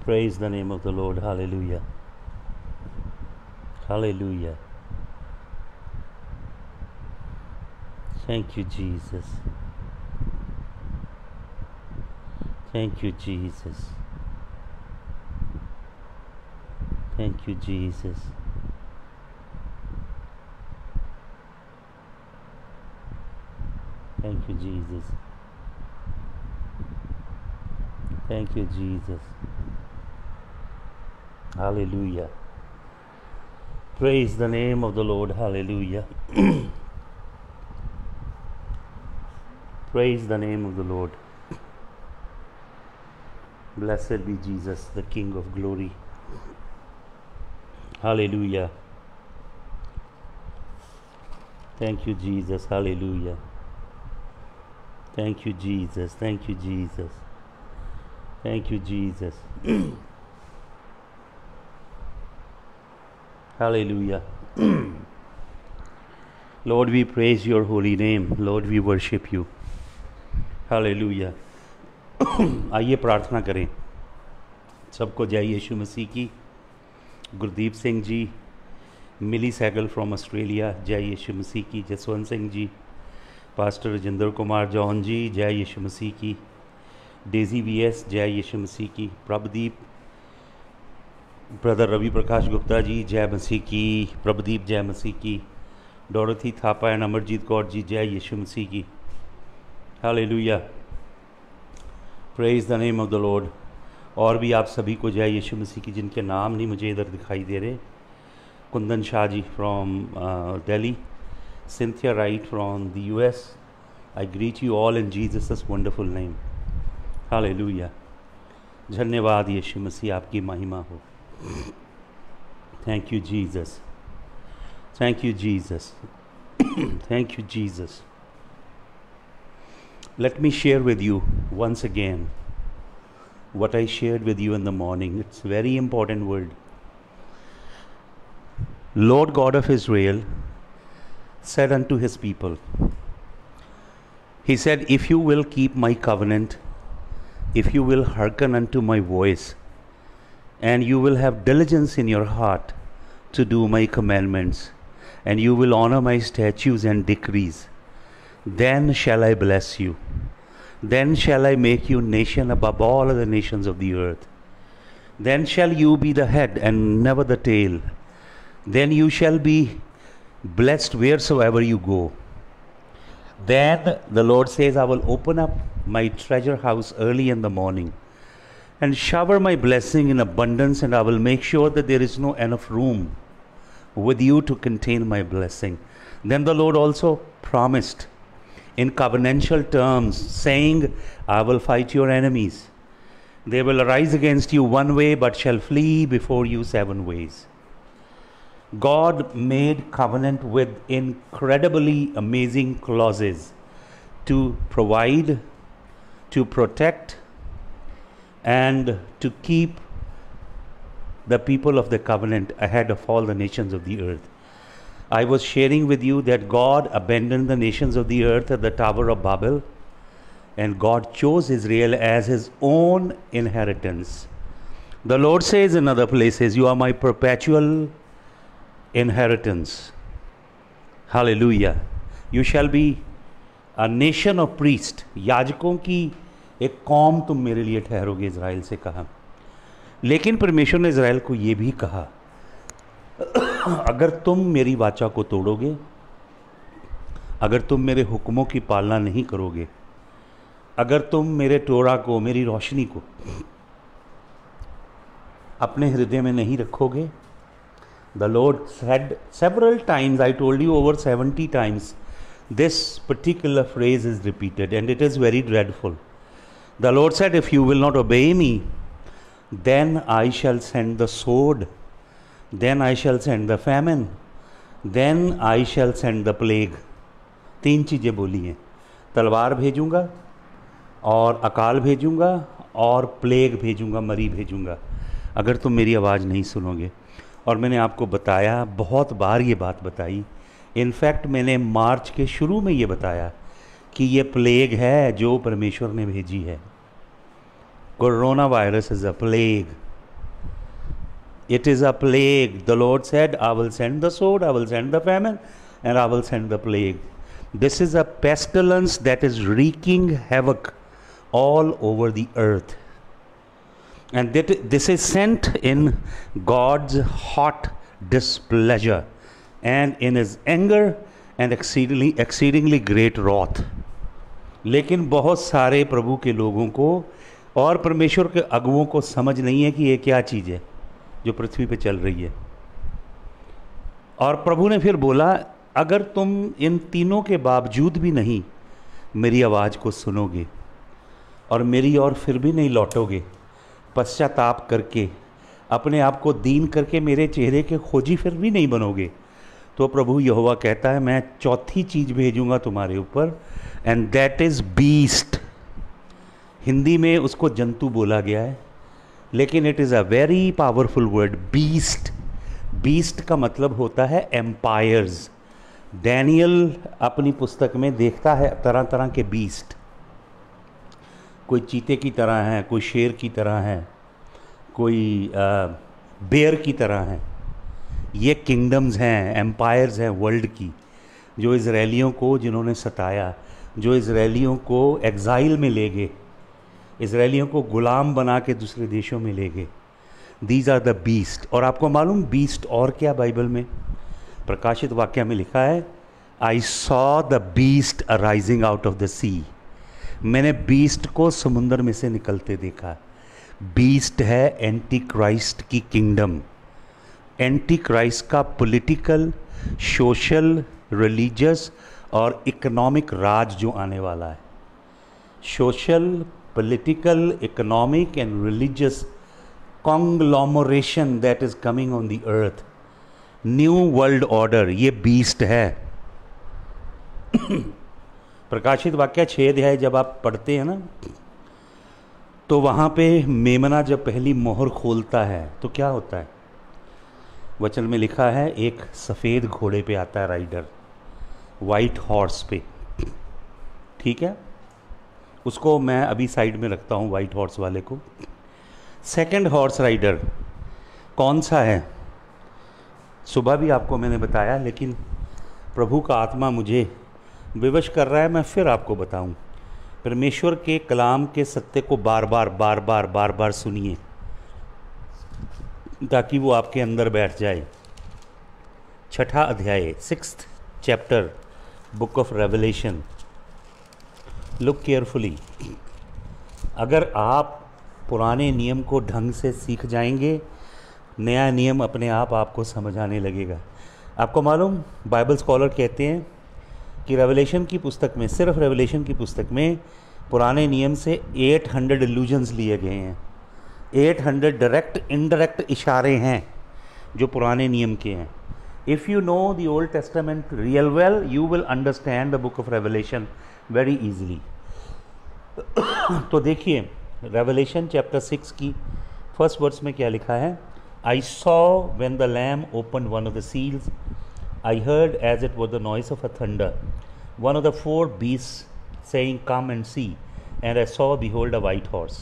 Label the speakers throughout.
Speaker 1: Praise the name of the Lord. Hallelujah. Hallelujah. Thank you, Jesus. Thank you, Jesus. Thank you, Jesus. Thank you, Jesus. Thank you, Jesus. Hallelujah. Praise the name of the Lord. Hallelujah. Praise the name of the Lord. Blessed be Jesus, the King of glory. Hallelujah. Thank you, Jesus. Hallelujah. Thank you, Jesus. Thank you, Jesus. Thank you, Jesus. Hallelujah. Lord, we praise your holy name. Lord, we worship you. Hallelujah. आइए प्रार्थना करें। सबको जय यीशु मसीह की। गुरदीप सिंह जी, मिली Saigal from Australia, जय यीशु मसीह की। जसवंत सिंह जी, पास्टर राजेंद्र कुमार जॉन जी, जय यीशु मसीह की। डेजी वीएस, जय यीशु मसीह की। प्रभदीप, ब्रदर रवि प्रकाश गुप्ता जी, जय मसीह की। प्रभदीप, जय मसीह की। डोरथी थापा एंड अमरजीत कौर जी, जय यीशु मसीह की। Hallelujah. Praise the name of the Lord. और भी आप सभी को जय यीशु मसीह की, जिनके नाम नहीं मुझे इधर दिखाई दे रहे। Kundan Shah ji from Delhi, Cynthia Wright from the US, I greet you all in Jesus wonderful name. Hallelujah. धन्यवाद यीशु मसीह, आपकी महिमा हो। Thank you Jesus, thank you Jesus, thank you Jesus. Let me share with you once again what I shared with you in the morning. It's a very important word. Lord God of Israel said unto his people, he said, if you will keep my covenant, if you will hearken unto my voice, and you will have diligence in your heart to do my commandments, and you will honor my statutes and decrees, then shall I bless you. Then shall I make you nation above all other nations of the earth. Then shall you be the head and never the tail. Then you shall be blessed wheresoever you go. Then the Lord says, I will open up my treasure house early in the morning and shower my blessing in abundance, and I will make sure that there is no enough room with you to contain my blessing. Then the Lord also promised in covenantal terms, saying, I will fight your enemies. They will arise against you one way, but shall flee before you 7 ways. God made covenant with incredibly amazing clauses to provide, to protect, and to keep the people of the covenant ahead of all the nations of the earth. I was sharing with you that God abandoned the nations of the earth at the Tower of Babel, and God chose Israel as his own inheritance. The Lord says in other places, you are my perpetual inheritance. Hallelujah. You shall be a nation of priests. याजकों की एक कौम तुम मेरे लिए ठहरोगे, Israel से कहा। लेकिन परमेश्वर ने इज़राइल को ये भी कहा, अगर तुम मेरी वाचा को तोड़ोगे, अगर तुम मेरे हुक्मों की पालना नहीं करोगे, अगर तुम मेरे टोरा को, मेरी रोशनी को अपने हृदय में नहीं रखोगे, the Lord said several times, I told you over 70 times, this particular phrase is repeated, and it is very dreadful. The Lord said, if you will not obey me, then I shall send the sword, then I shall send the famine, then I shall send the plague. 3 चीज़ें बोली हैं, तलवार भेजूंगा और अकाल भेजूंगा और plague भेजूंगा, मरी भेजूंगा, अगर तुम मेरी आवाज़ नहीं सुनोगे। और मैंने आपको बताया, बहुत बार ये बात बताई, इनफैक्ट मैंने मार्च के शुरू में ये बताया कि ये प्लेग है जो परमेश्वर ने भेजी है। Corona virus is a plague, It is a plague. The Lord said, I will send the sword, I will send the famine, and I will send the plague. This is a pestilence that is wreaking havoc all over the earth. And this is sent in God's hot displeasure and in his anger and exceedingly great wrath. लेकिन बहुत सारे प्रभु के लोगों को और परमेश्वर के अगुओं को समझ नहीं है कि ये क्या चीज़ है जो पृथ्वी पे चल रही है। और प्रभु ने फिर बोला, अगर तुम इन तीनों के बावजूद भी नहीं मेरी आवाज़ को सुनोगे और मेरी ओर फिर भी नहीं लौटोगे, पश्चाताप करके अपने आप को दीन करके मेरे चेहरे के खोजी फिर भी नहीं बनोगे, तो प्रभु यहोवा कहता है मैं चौथी चीज़ भेजूंगा तुम्हारे ऊपर, and that is beast. Hindi में उसको जंतु बोला गया है, लेकिन it is a very powerful word, beast. Beast का मतलब होता है एम्पायर्स। डैनियल अपनी पुस्तक में देखता है तरह तरह के बीस्ट, कोई चीते की तरह है, कोई शेर की तरह है, कोई बेयर की तरह है। ये किंगडम्स हैं, एम्पायर्स हैं वर्ल्ड की, जो इज़राइलियों को जिन्होंने सताया, जो इज़राइलियों को एग्ज़ाइल में ले गए, इज़राइलियों को गुलाम बना के दूसरे देशों में ले गए। These are the beast. और आपको मालूम बीस्ट और क्या बाइबल में? प्रकाशित वाक्य में लिखा है, I saw the beast arising out of the sea. मैंने बीस्ट को समुंदर में से निकलते देखा। बीस्ट है एंटी क्राइस्ट की किंगडम। एंटी क्राइस्ट का पॉलिटिकल, सोशल, रिलीजियस और इकोनॉमिक राज जो आने वाला है। Social, political, economic and religious conglomeration that is coming on the earth, new world order, ये बीस्ट है। प्रकाशित वाक्य 6 अध्याय जब आप पढ़ते हैं ना, तो वहाँ पे मेमना जब पहली मोहर खोलता है तो क्या होता है? वचन में लिखा है एक सफ़ेद घोड़े पे आता है राइडर, वाइट हॉर्स पे, ठीक है। उसको मैं अभी साइड में रखता हूँ, वाइट हॉर्स वाले को। सेकंड हॉर्स राइडर कौन सा है? सुबह भी आपको मैंने बताया, लेकिन प्रभु का आत्मा मुझे विवश कर रहा है, मैं फिर आपको बताऊं। परमेश्वर के कलाम के सत्य को बार बार सुनिए, ताकि वो आपके अंदर बैठ जाए। 6ठा अध्याय, 6th chapter, book of revelation. Look carefully. अगर आप पुराने नियम को ढंग से सीख जाएंगे, नया नियम अपने आप आपको समझ आने लगेगा। आपको मालूम, बाइबल स्कॉलर कहते हैं कि रेवलेशन की पुस्तक में, सिर्फ रेवलेशन की पुस्तक में पुराने नियम से 800 इल्यूजन्स लिए गए हैं। 800 डायरेक्ट इनडायरेक्ट इशारे हैं जो पुराने नियम के हैं। If you know the old testament real well, you will understand the book of revelation very easily. तो देखिए, रेवलेशन चैप्टर 6 की फर्स्ट वर्स में क्या लिखा है? I saw when the lamb open one of the seals, I heard as it was the noise of a thunder, one of the 4 beasts saying come and see, and I saw behold a white horse।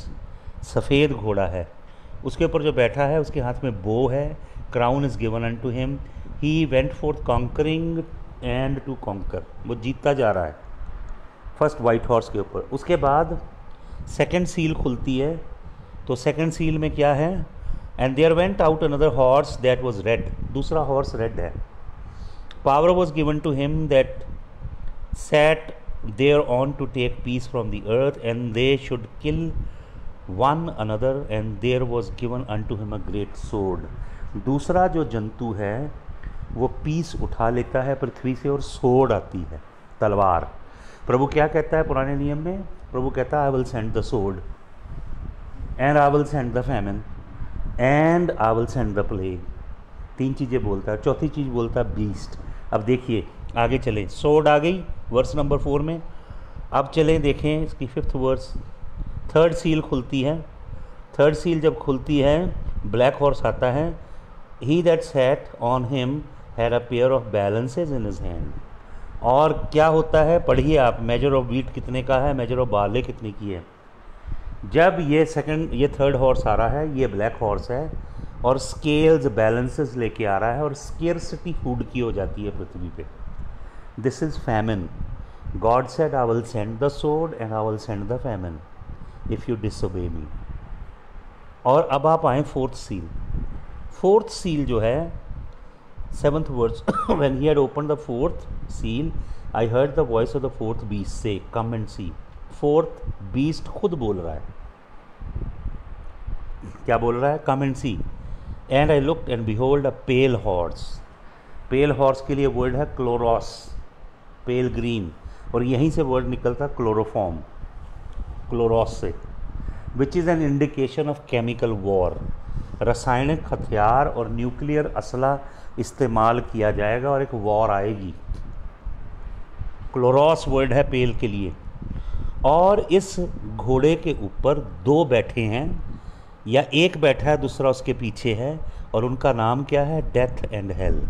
Speaker 1: सफ़ेद घोड़ा है, उसके ऊपर जो बैठा है उसके हाथ में बो है, crown is given unto him, he went forth conquering and to conquer. वो जीतता जा रहा है फर्स्ट वाइट हॉर्स के ऊपर। उसके बाद सेकेंड सील खुलती है, तो सेकेंड सील में क्या है? And there went out another horse that was red. दूसरा हॉर्स रेड है। Power was given to him that sat there on to take peace from the earth, and they should kill one another, and there was given unto him a great sword. दूसरा जो जंतु है वो piece उठा लेता है पृथ्वी से, और सोर्ड आती है, तलवार। प्रभु क्या कहता है पुराने नियम में? प्रभु कहता है आई will send the sword, and I will send the famine, and I will send the plague. 3 चीज़ें बोलता है, चौथी चीज़ बोलता है बीस्ट। अब देखिए आगे चलें, सोर्ड आ गई वर्स नंबर 4 में। अब चलें देखें इसकी 5th वर्स। थर्ड सील खुलती है। थर्ड सील जब खुलती है, ब्लैक हॉर्स आता है। He that sat on him had a pair of balances in his hand. और क्या होता है? पढ़िए आप, मेजर ऑफ व्हीट कितने का है, मेजर ऑफ बार्ले कितने की है। जब ये थर्ड हॉर्स आ रहा है, ये ब्लैक हॉर्स है, और स्केल्स बैलेंसेस लेके आ रहा है, और स्केर्सिटी फूड की हो जाती है पृथ्वी पे। This is famine. God said I will send the sword and I will send the famine if you disobey me. और अब आप आए फोर्थ सील। फोर्थ सील जो है, seventh words, when he had open the fourth seal I heard the voice of the fourth beast say come and see. Fourth beast खुद बोल रहा है, क्या बोल रहा है? Come and see. And I looked and behold a pale horse. Pale horse के लिए वर्ड है क्लोरोस, पेल ग्रीन, और यहीं से वर्ड निकलता क्लोरोफॉर्म, क्लोरोस से, which is an indication of chemical war. रासायनिक हथियार और न्यूक्लियर असला इस्तेमाल किया जाएगा और एक वॉर आएगी। क्लोरोस वर्ड है पेल के लिए। और इस घोड़े के ऊपर दो बैठे हैं, या एक बैठा है दूसरा उसके पीछे है, और उनका नाम क्या है? Death and hell.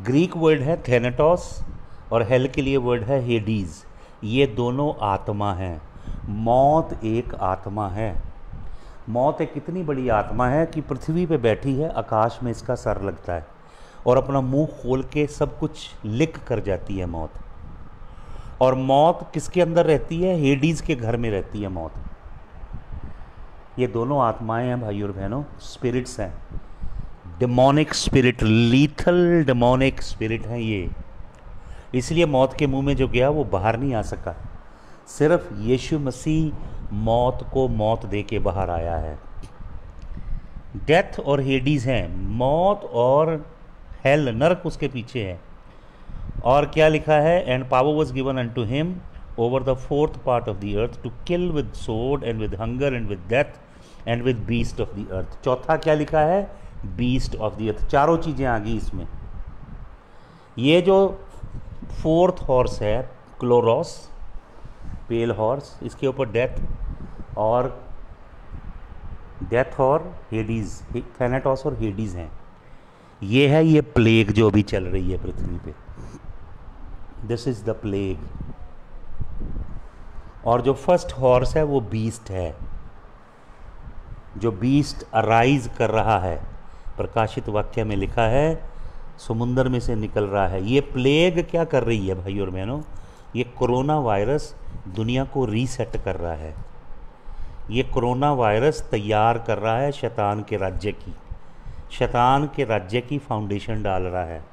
Speaker 1: Greek word है थेनेटोस और हेल के लिए वर्ड है हेडीज। ये दोनों आत्मा हैं। मौत एक आत्मा है। मौत एक इतनी बड़ी आत्मा है कि पृथ्वी पे बैठी है, आकाश में इसका सर लगता है और अपना मुंह खोल के सब कुछ लिक कर जाती है मौत। और मौत किसके अंदर रहती है? हेडीज के घर में रहती है मौत। ये दोनों आत्माएं हैं भाइयों और बहनों, स्पिरिट्स हैं। Demonic spirit, lethal demonic spirit है ये। इसलिए मौत के मुंह में जो गया वो बाहर नहीं आ सका। सिर्फ यीशु मसीह मौत को मौत दे के बाहर आया है। डेथ और हेडीज हैं, मौत और हेल, नरक उसके पीछे है। और क्या लिखा है? And power was given unto him over the fourth part of the earth to kill with sword and with hunger and with death and with beast of the earth. चौथा क्या लिखा है? Beast of the earth. चारों चीज़ें आ गई इसमें। ये जो फोर्थ हॉर्स है क्लोरोस, पेल हॉर्स, इसके ऊपर डेथ और हेडीज, थैनेटोस और हेडीज हैं। ये है ये प्लेग जो अभी चल रही है पृथ्वी पे। This is the plague. और जो फर्स्ट हॉर्स है वो बीस्ट है, जो बीस्ट अराइज कर रहा है। प्रकाशित वाक्य में लिखा है समुंदर में से निकल रहा है। ये प्लेग क्या कर रही है भाई और बहनों? ये कोरोना वायरस दुनिया को रीसेट कर रहा है। ये कोरोना वायरस तैयार कर रहा है शैतान के राज्य की फाउंडेशन डाल रहा है।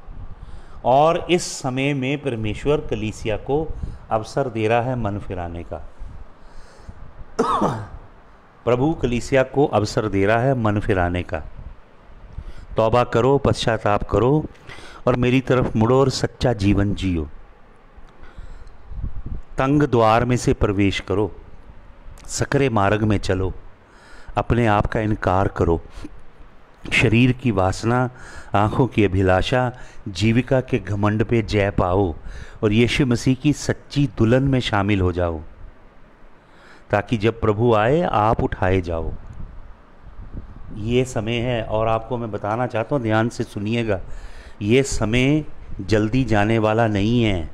Speaker 1: और इस समय में परमेश्वर कलीसिया को अवसर दे रहा है मन फिराने का। प्रभु कलीसिया को अवसर दे रहा है मन फिराने का। तौबा करो, पश्चाताप करो और मेरी तरफ मुड़ो और सच्चा जीवन जियो। तंग द्वार में से प्रवेश करो, सकरे मार्ग में चलो, अपने आप का इनकार करो, शरीर की वासना, आँखों की अभिलाषा, जीविका के घमंड पे जय पाओ और यीशु मसीह की सच्ची दुल्हन में शामिल हो जाओ, ताकि जब प्रभु आए आप उठाए जाओ। ये समय है। और आपको मैं बताना चाहता हूँ, ध्यान से सुनिएगा, ये समय जल्दी जाने वाला नहीं है।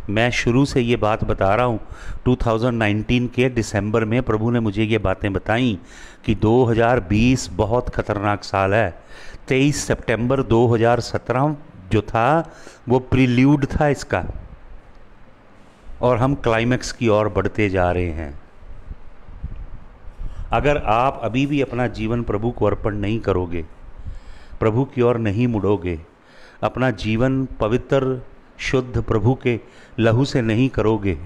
Speaker 1: मैं शुरू से ये बात बता रहा हूँ। 2019 के दिसंबर में प्रभु ने मुझे ये बातें बताई कि 2020 बहुत ख़तरनाक साल है। 23 सितंबर 2017 जो था वो प्रील्यूड था इसका, और हम क्लाइमैक्स की ओर बढ़ते जा रहे हैं। अगर आप अभी भी अपना जीवन प्रभु को अर्पण नहीं करोगे, प्रभु की ओर नहीं मुड़ोगे, अपना जीवन पवित्र शुद्ध प्रभु के लहू से नहीं करोगे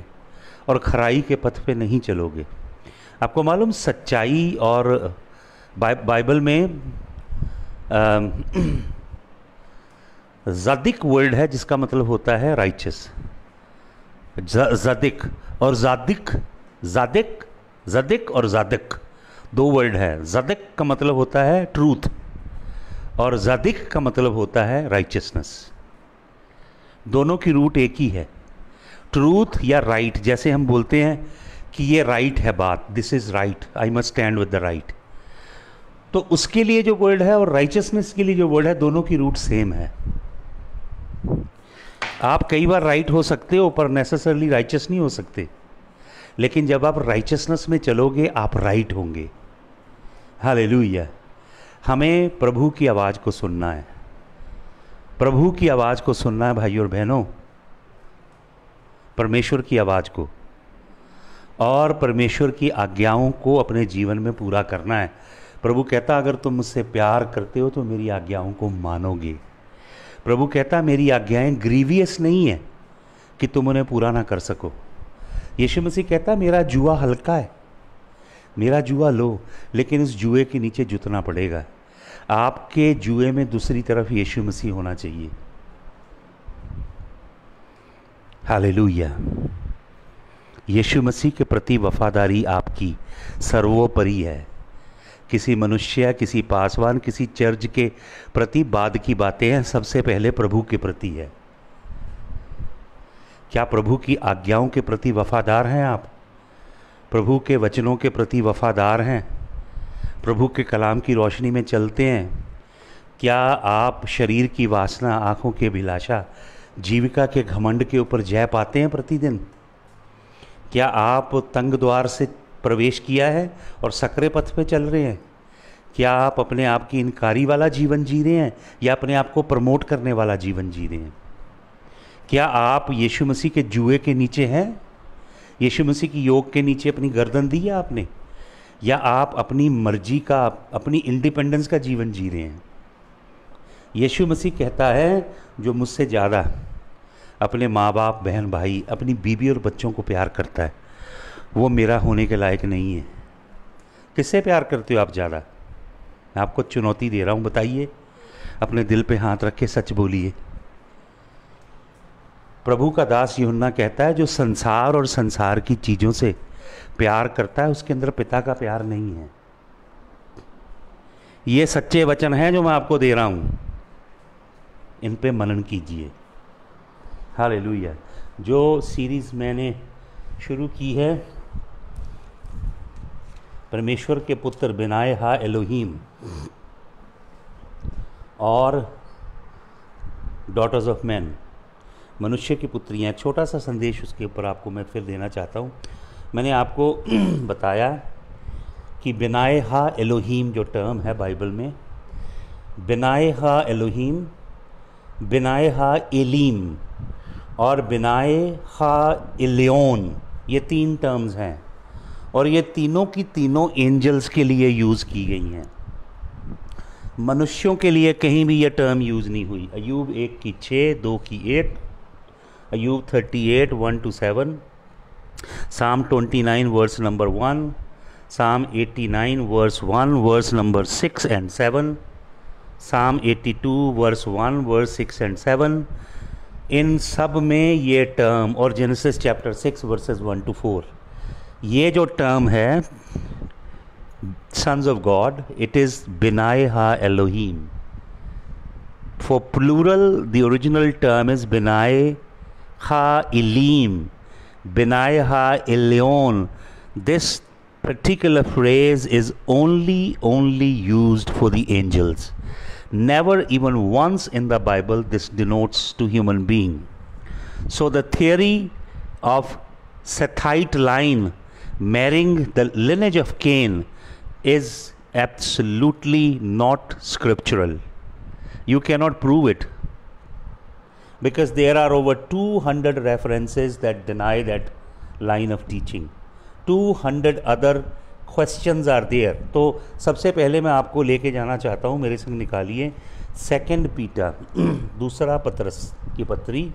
Speaker 1: और खराई के पथ पे नहीं चलोगे। आपको मालूम, सच्चाई और बाइबल में ज़ादिक वर्ड है जिसका मतलब होता है राइचस। ज़ादिक और ज़ादिक और ज़ादिक दो वर्ड है। ज़ादिक का मतलब होता है ट्रूथ और ज़ादिक का मतलब होता है राइचसनेस। दोनों की रूट एक ही है, ट्रूथ या राइट। जैसे हम बोलते हैं कि ये राइट है बात, this is right, I must stand with the right, तो उसके लिए जो वर्ड है और राइचसनेस के लिए जो वर्ड है, दोनों की रूट सेम है। आप कई बार राइट हो सकते हो पर नेसेसरली राइचस नहीं हो सकते, लेकिन जब आप राइचसनेस में चलोगे आप राइट होंगे। हालेलुया। हमें प्रभु की आवाज़ को सुनना है, प्रभु की आवाज़ को सुनना है भाइयों और बहनों, परमेश्वर की आवाज़ को, और परमेश्वर की आज्ञाओं को अपने जीवन में पूरा करना है। प्रभु कहता अगर तुम मुझसे प्यार करते हो तो मेरी आज्ञाओं को मानोगे। प्रभु कहता मेरी आज्ञाएं ग्रीवियस नहीं है कि तुम उन्हें पूरा ना कर सको। यीशु मसीह कहता मेरा जुआ हल्का है, मेरा जुआ लो, लेकिन इस जुए के नीचे जुतना पड़ेगा। आपके जुए में दूसरी तरफ यीशु मसीह होना चाहिए। हालेलुया। यीशु मसीह के प्रति वफादारी आपकी सर्वोपरि है। किसी मनुष्य, किसी पासवान, किसी चर्च के प्रति बाद की बातें हैं, सबसे पहले प्रभु के प्रति है। क्या प्रभु की आज्ञाओं के प्रति वफादार हैं आप? प्रभु के वचनों के प्रति वफादार हैं? प्रभु के कलाम की रोशनी में चलते हैं? क्या आप शरीर की वासना, आँखों की अभिलाषा, जीविका के घमंड के ऊपर जय पाते हैं प्रतिदिन? क्या आप तंग द्वार से प्रवेश किया है और सकरे पथ पे चल रहे हैं? क्या आप अपने आप की इनकारी वाला जीवन जी रहे हैं या अपने आप को प्रमोट करने वाला जीवन जी रहे हैं? क्या आप यीशु मसीह के जुए के नीचे हैं? यीशु मसीह की योक के नीचे अपनी गर्दन दी है आपने? या आप अपनी मर्जी का, अपनी इंडिपेंडेंस का जीवन जी रहे हैं? यीशु मसीह कहता है जो मुझसे ज़्यादा अपने माँ बाप, बहन भाई, अपनी बीवी और बच्चों को प्यार करता है वो मेरा होने के लायक नहीं है। किससे प्यार करते हो आप ज़्यादा? मैं आपको चुनौती दे रहा हूँ, बताइए, अपने दिल पे हाथ रख के सच बोलिए। प्रभु का दास यूहन्ना कहता है जो संसार और संसार की चीज़ों से प्यार करता है उसके अंदर पिता का प्यार नहीं है। ये सच्चे वचन हैं जो मैं आपको दे रहा हूँ, इन पे मनन कीजिए। हालेलुया। जो सीरीज़ मैंने शुरू की है परमेश्वर के पुत्र बिनाए हा एलोहीम और डॉटर्स ऑफ मैन, मनुष्य की पुत्रियाँ, एक छोटा सा संदेश उसके ऊपर आपको मैं फिर देना चाहता हूँ। मैंने आपको बताया कि बिनाए हा एलोहीम जो टर्म है बाइबल में, बिनाए हा एलोहीम, बिनाए हा एलीम और बिनाए हा इलियोन, ये 3 टर्म्स हैं और ये तीनों की तीनों एंजल्स के लिए यूज़ की गई हैं। मनुष्यों के लिए कहीं भी ये टर्म यूज़ नहीं हुई। अय्यूब 1 की 6, 2 की 8, अय्यूब 38 1 to 7, Psalm 29 verse number 1, Psalm 89 verse 1 verse number 6 and 7, Psalm 82 verse 1 verse 6 and 7, इन सब में ये टर्म, और जेनेसिस चैप्टर 6 वर्सेस 1 to 4, ये जो टर्म है sons of God, it is Binai Ha Elohim. For plural, the original term is Binai Ha Elim, Binai Ha Elyon. This particular phrase is only used for the angels. Never even once in the Bible this denotes to human being. So the theory of Sethite line marrying the lineage of Cain is absolutely not scriptural. You cannot prove it because there are over 200 references that deny that line of teaching. 200 other questions are there. तो सबसे पहले मैं आपको लेके जाना चाहता हूँ, मेरे संग निकालिए 2 पीटर, दूसरा पतरस की पत्री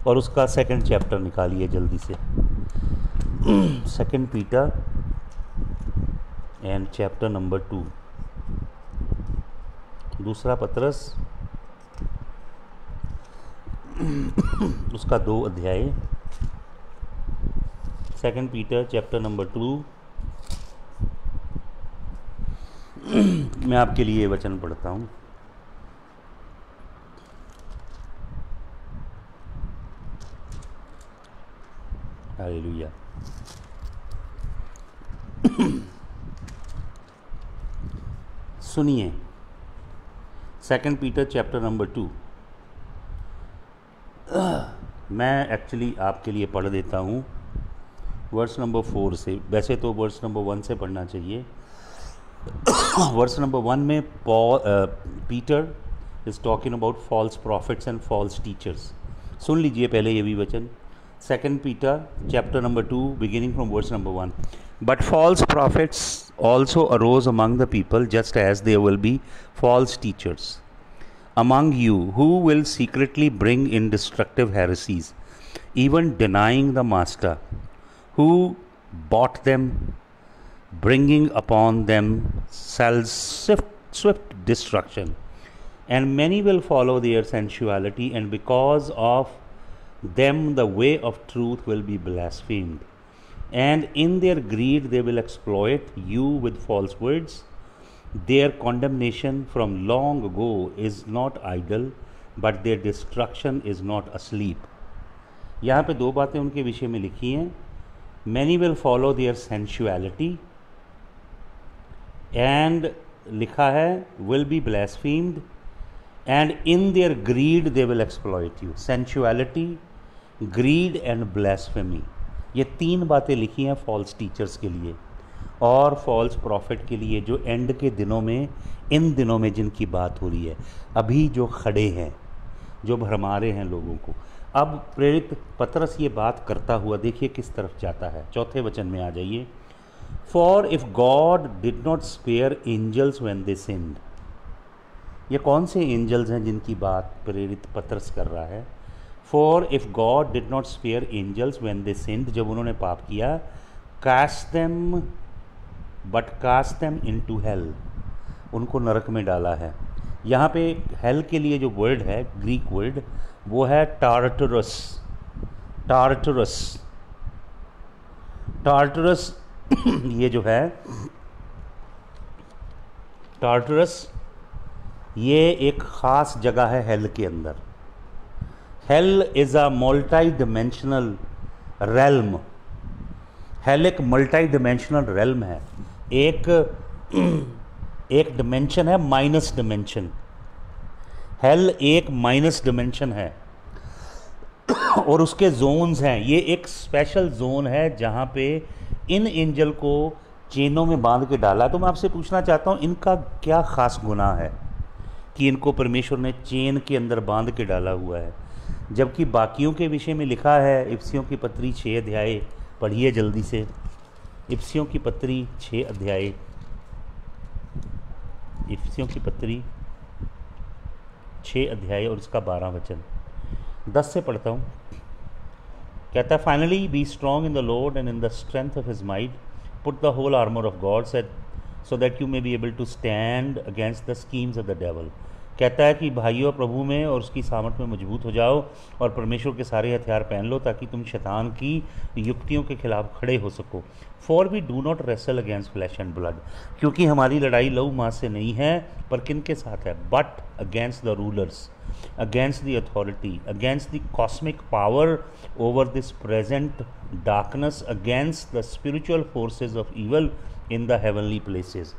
Speaker 1: और उसका 2nd चैप्टर निकालिए जल्दी से। 2 पीटर एंड चैप्टर नंबर 2, दूसरा पतरस उसका 2 अध्याय, 2 पीटर चैप्टर नंबर 2। मैं आपके लिए वचन पढ़ता हूँ। हालेलुया। सुनिए 2 पीटर चैप्टर नंबर 2। मैं एक्चुअली आपके लिए पढ़ देता हूँ वर्स नंबर 4 से, वैसे तो वर्स नंबर 1 से पढ़ना चाहिए वर्स नंबर 1 में Peter is talking about false prophets and false teachers. सुन लीजिए पहले ये भी वचन, second Peter chapter number 2 beginning from verse number 1। But false prophets also arose among the people just as there will be false teachers among you who will secretly bring in destructive heresies, even denying the master who bought them, bringing upon themselves swift destruction. And many will follow their sensuality, and because of them the way of truth will be blasphemed. And in their greed they will exploit you with false words. Their condemnation from long ago is not idle, but their destruction is not asleep. यहाँ पे दो बातें उनके विषय में लिखी हैं। Many will follow their sensuality, and लिखा है will be blasphemed, and in their greed they will exploit you. Sensuality, greed and blasphemy, ये तीन बातें लिखी हैं फॉल्स टीचर्स के लिए और फॉल्स प्रॉफिट के लिए, जो एंड के दिनों में, इन दिनों में जिनकी बात हो रही है, अभी जो खड़े हैं, जो भरमा रहे हैं लोगों को। अब प्रेरित पतरस ये बात करता हुआ देखिए किस तरफ जाता है। चौथे वचन में आ जाइए। For if God did not spare angels when they sinned. ये कौन से एंजल्स हैं जिनकी बात प्रेरित पतरस कर रहा है? For if God did not spare angels when they sinned, जब उन्होंने पाप किया, cast them but cast them into hell, उनको नरक में डाला है। यहाँ पे हेल के लिए जो वर्ड है, ग्रीक वर्ड, वो है टार्टरस। टार्टरस, टार्टरस ये जो है टार्टरस, ये एक ख़ास जगह है हेल के अंदर। Hell is a multi dimensional realm. Hello एक मल्टी डिमेंशनल रेल्म है। एक डिमेंशन है माइनस डिमेंशन। हेल एक माइनस डिमेंशन है और उसके जोन्स हैं। ये एक स्पेशल जोन है जहाँ पे इन एंजल को चेनों में बांध के डाला। तो मैं आपसे पूछना चाहता हूँ, इनका क्या ख़ास गुनाह है कि इनको परमेश्वर ने चेन के अंदर बांध के डाला हुआ है, जबकि बाकियों के विषय में लिखा है। इफिसियों की पत्री 6 अध्याय पढ़िए जल्दी से। इफिसियों की पत्री 6 अध्याय, इफिसियों की पत्री 6 अध्याय और उसका 12 वचन। 10 से पढ़ता हूँ। कहता है, finally be strong in the Lord and in the strength of his might, put the whole armour of God set so that you may be able to stand against the schemes of the devil. कहता है कि भाइयों प्रभु में और उसकी सामर्थ में मजबूत हो जाओ और परमेश्वर के सारे हथियार पहन लो ताकि तुम शैतान की युक्तियों के खिलाफ खड़े हो सको। For we do not wrestle against flesh and blood, क्योंकि हमारी लड़ाई लहू मांस से नहीं है, पर किन के साथ है? But against the rulers, against the authority, against the cosmic power over this present darkness, against the spiritual forces of evil in the heavenly places.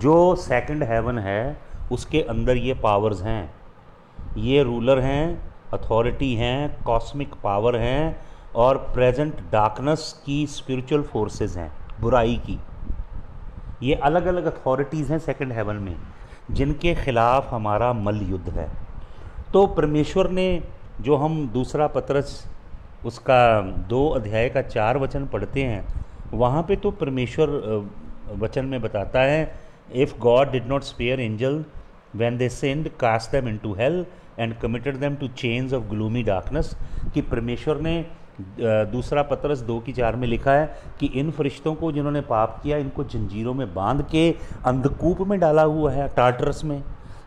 Speaker 1: जो सेकंड हेवन है उसके अंदर ये पावर्स हैं, ये रूलर हैं, अथॉरिटी हैं, कॉस्मिक पावर हैं और प्रेजेंट डार्कनेस की स्पिरिचुअल फोर्सेस हैं, बुराई की। ये अलग अलग अथॉरिटीज़ हैं सेकंड हेवन में, जिनके खिलाफ हमारा मल युद्ध है। तो परमेश्वर ने, जो हम दूसरा पतरस उसका 2 अध्याय का 4 वचन पढ़ते हैं, वहाँ पे तो परमेश्वर वचन में बताता है, if God did not spare angel when they sinned, cast them into hell and committed them to chains of gloomy darkness, कि परमेश्वर ने दूसरा पतरस 2:4 में लिखा है कि इन फरिश्तों को जिन्होंने पाप किया, इनको जंजीरों में बांध के अंधकूप में डाला हुआ है, टार्टरस में।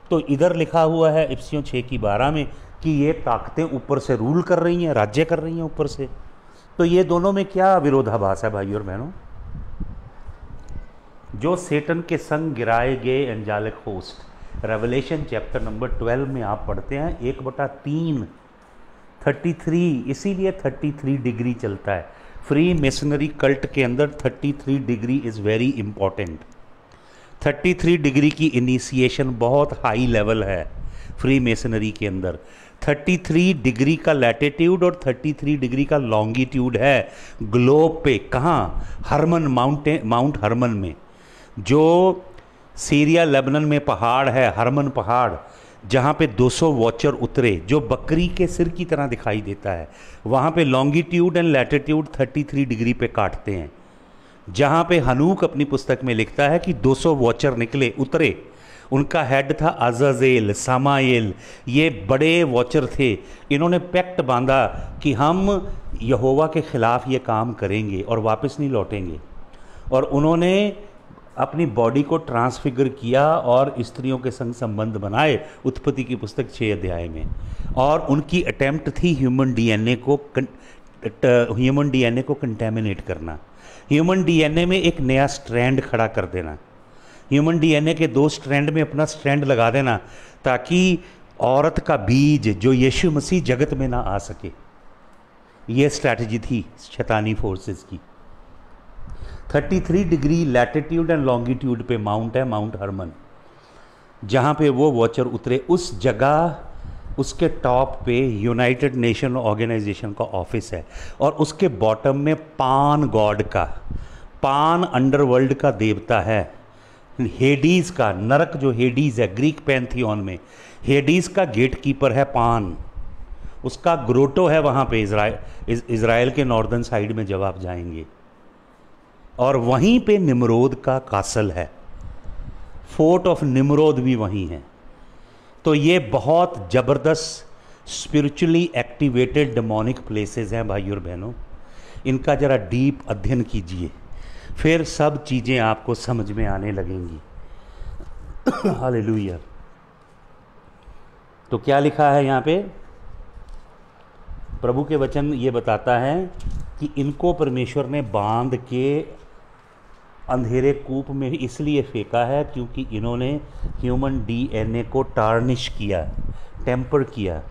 Speaker 1: तो इधर लिखा हुआ है इफिसियों 6:12 में कि ये ताकतें ऊपर से रूल कर रही हैं, राज्य कर रही हैं ऊपर से। तो ये दोनों में क्या विरोधाभास है भाइयों और बहनों? जो सेटन के संग गिराए गए angelic host, Revelation chapter number 12 में आप पढ़ते हैं 1/3 33, इसीलिए 33 डिग्री चलता है। फ्री मेसनरी कल्ट के अंदर 33 degree is very important. 33 degree की इनिशिएशन बहुत हाई लेवल है फ्री मेसनरी के अंदर। 33 डिग्री का लैटिट्यूड और 33 डिग्री का लॉन्गिट्यूड है ग्लोब पे। कहाँ? हरमन माउंट हरमन में। जो सीरिया लेबनन में पहाड़ है, हरमन पहाड़, जहाँ पे 200 वॉचर उतरे, जो बकरी के सिर की तरह दिखाई देता है, वहाँ पे लॉन्गिट्यूड एंड लैटिट्यूड 33 डिग्री पे काटते हैं। जहाँ पे हनूक अपनी पुस्तक में लिखता है कि 200 वॉचर निकले, उतरे, उनका हेड था अज़ाज़ेल, समाएल, ये बड़े वॉचर थे। इन्होंने पैक्ट बांधा कि हम यहोवा के ख़िलाफ़ ये काम करेंगे और वापस नहीं लौटेंगे। और उन्होंने अपनी बॉडी को ट्रांसफिगर किया और स्त्रियों के संग संबंध बनाए, उत्पत्ति की पुस्तक 6 अध्याय में। और उनकी अटेम्प्ट थी ह्यूमन डीएनए को कंटेमिनेट करना, ह्यूमन डीएनए में एक नया स्ट्रैंड खड़ा कर देना, ह्यूमन डीएनए के 2 स्ट्रैंड में अपना स्ट्रैंड लगा देना, ताकि औरत का बीज जो यीशु मसीह जगत में ना आ सके। यह स्ट्रैटेजी थी शैतानी फोर्सेस की। 33 डिग्री लैटिट्यूड एंड लॉन्गिट्यूड पे माउंट है, माउंट हरमन, जहाँ पे वो वॉचर उतरे। उस जगह, उसके टॉप पे यूनाइटेड नेशन ऑर्गेनाइजेशन का ऑफिस है, और उसके बॉटम में पान गॉड का, पान अंडरवर्ल्ड का देवता है, हेडीज़ का, नरक जो हेडीज़ है ग्रीक पैंथियन में, हेडीज़ का गेट कीपर है पान, उसका ग्रोटो है वहाँ पे इज़राइल के नॉर्दर्न साइड में जब आप जाएंगे। और वहीं पे निम्रोद का कासल है, फोर्ट ऑफ निम्रोद भी वहीं है। तो ये बहुत ज़बरदस्त स्पिरिचुअली एक्टिवेटेड डेमोनिक प्लेसेस हैं भाइयों और बहनों। इनका ज़रा डीप अध्ययन कीजिए, फिर सब चीज़ें आपको समझ में आने लगेंगी। हालेलुया। तो क्या लिखा है यहाँ पे? प्रभु के वचन ये बताता है कि इनको परमेश्वर ने बांध के अंधेरे कूप में इसलिए फेंका है क्योंकि इन्होंने ह्यूमन डीएनए को टार्निश किया, टेम्पर किया।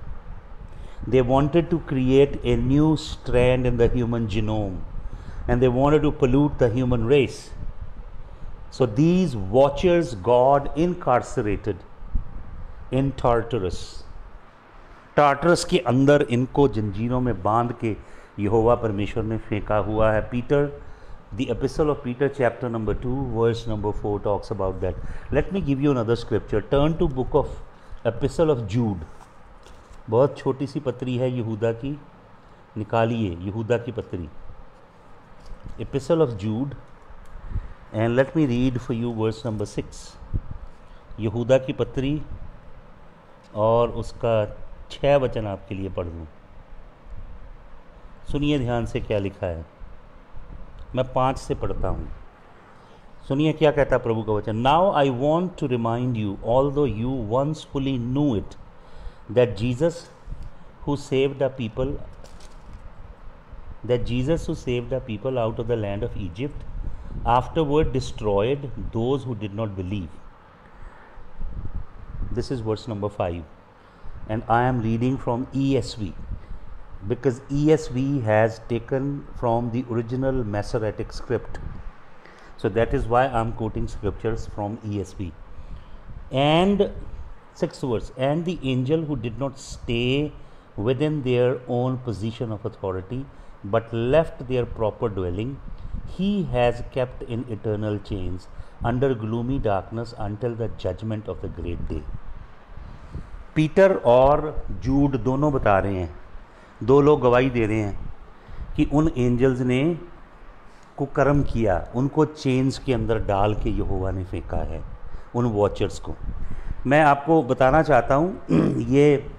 Speaker 1: They wanted to create a new strand in the human genome, and they wanted to pollute the human race. So these watchers God incarcerated in Tartarus. Tartarus के अंदर इनको जंजीरों में बांध के यहोवा परमेश्वर ने फेंका हुआ है। Peter, the epistle of Peter chapter number 2 verse number 4 talks about that. Let me give you another scripture. Turn to book of epistle of Jude. बहुत छोटी सी पत्री है यहूदा की, निकालिए यहूदा की पत्री, epistle of Jude, and let me read for you verse number 6. यहूदा की पत्री और उसका 6 वचन आपके लिए पढ़ दूँ। सुनिए ध्यान से क्या लिखा है, मैं 5 से पढ़ता हूँ। सुनिए क्या कहता है प्रभु का वचन। Now I want to remind you, although you once fully knew it, that Jesus who saved our people out of the land of Egypt afterward destroyed those who did not believe. This is verse number 5, and I am reading from ESV because ESV has taken from the original Masoretic script, so that is why I am quoting scriptures from ESV. And 6th verse, and the angel who did not stay within their own position of authority but left their proper dwelling, he has kept in eternal chains under gloomy darkness until the judgment of the great day. Peter और जूड दोनों बता रहे हैं, 2 लोग गवाही दे रहे हैं कि उन एंजल्स ने कुकर्म किया, उनको चेन्स के अंदर डाल के यहोवा ने फेंका है उन वॉचर्स को। मैं आपको बताना चाहता हूँ, ये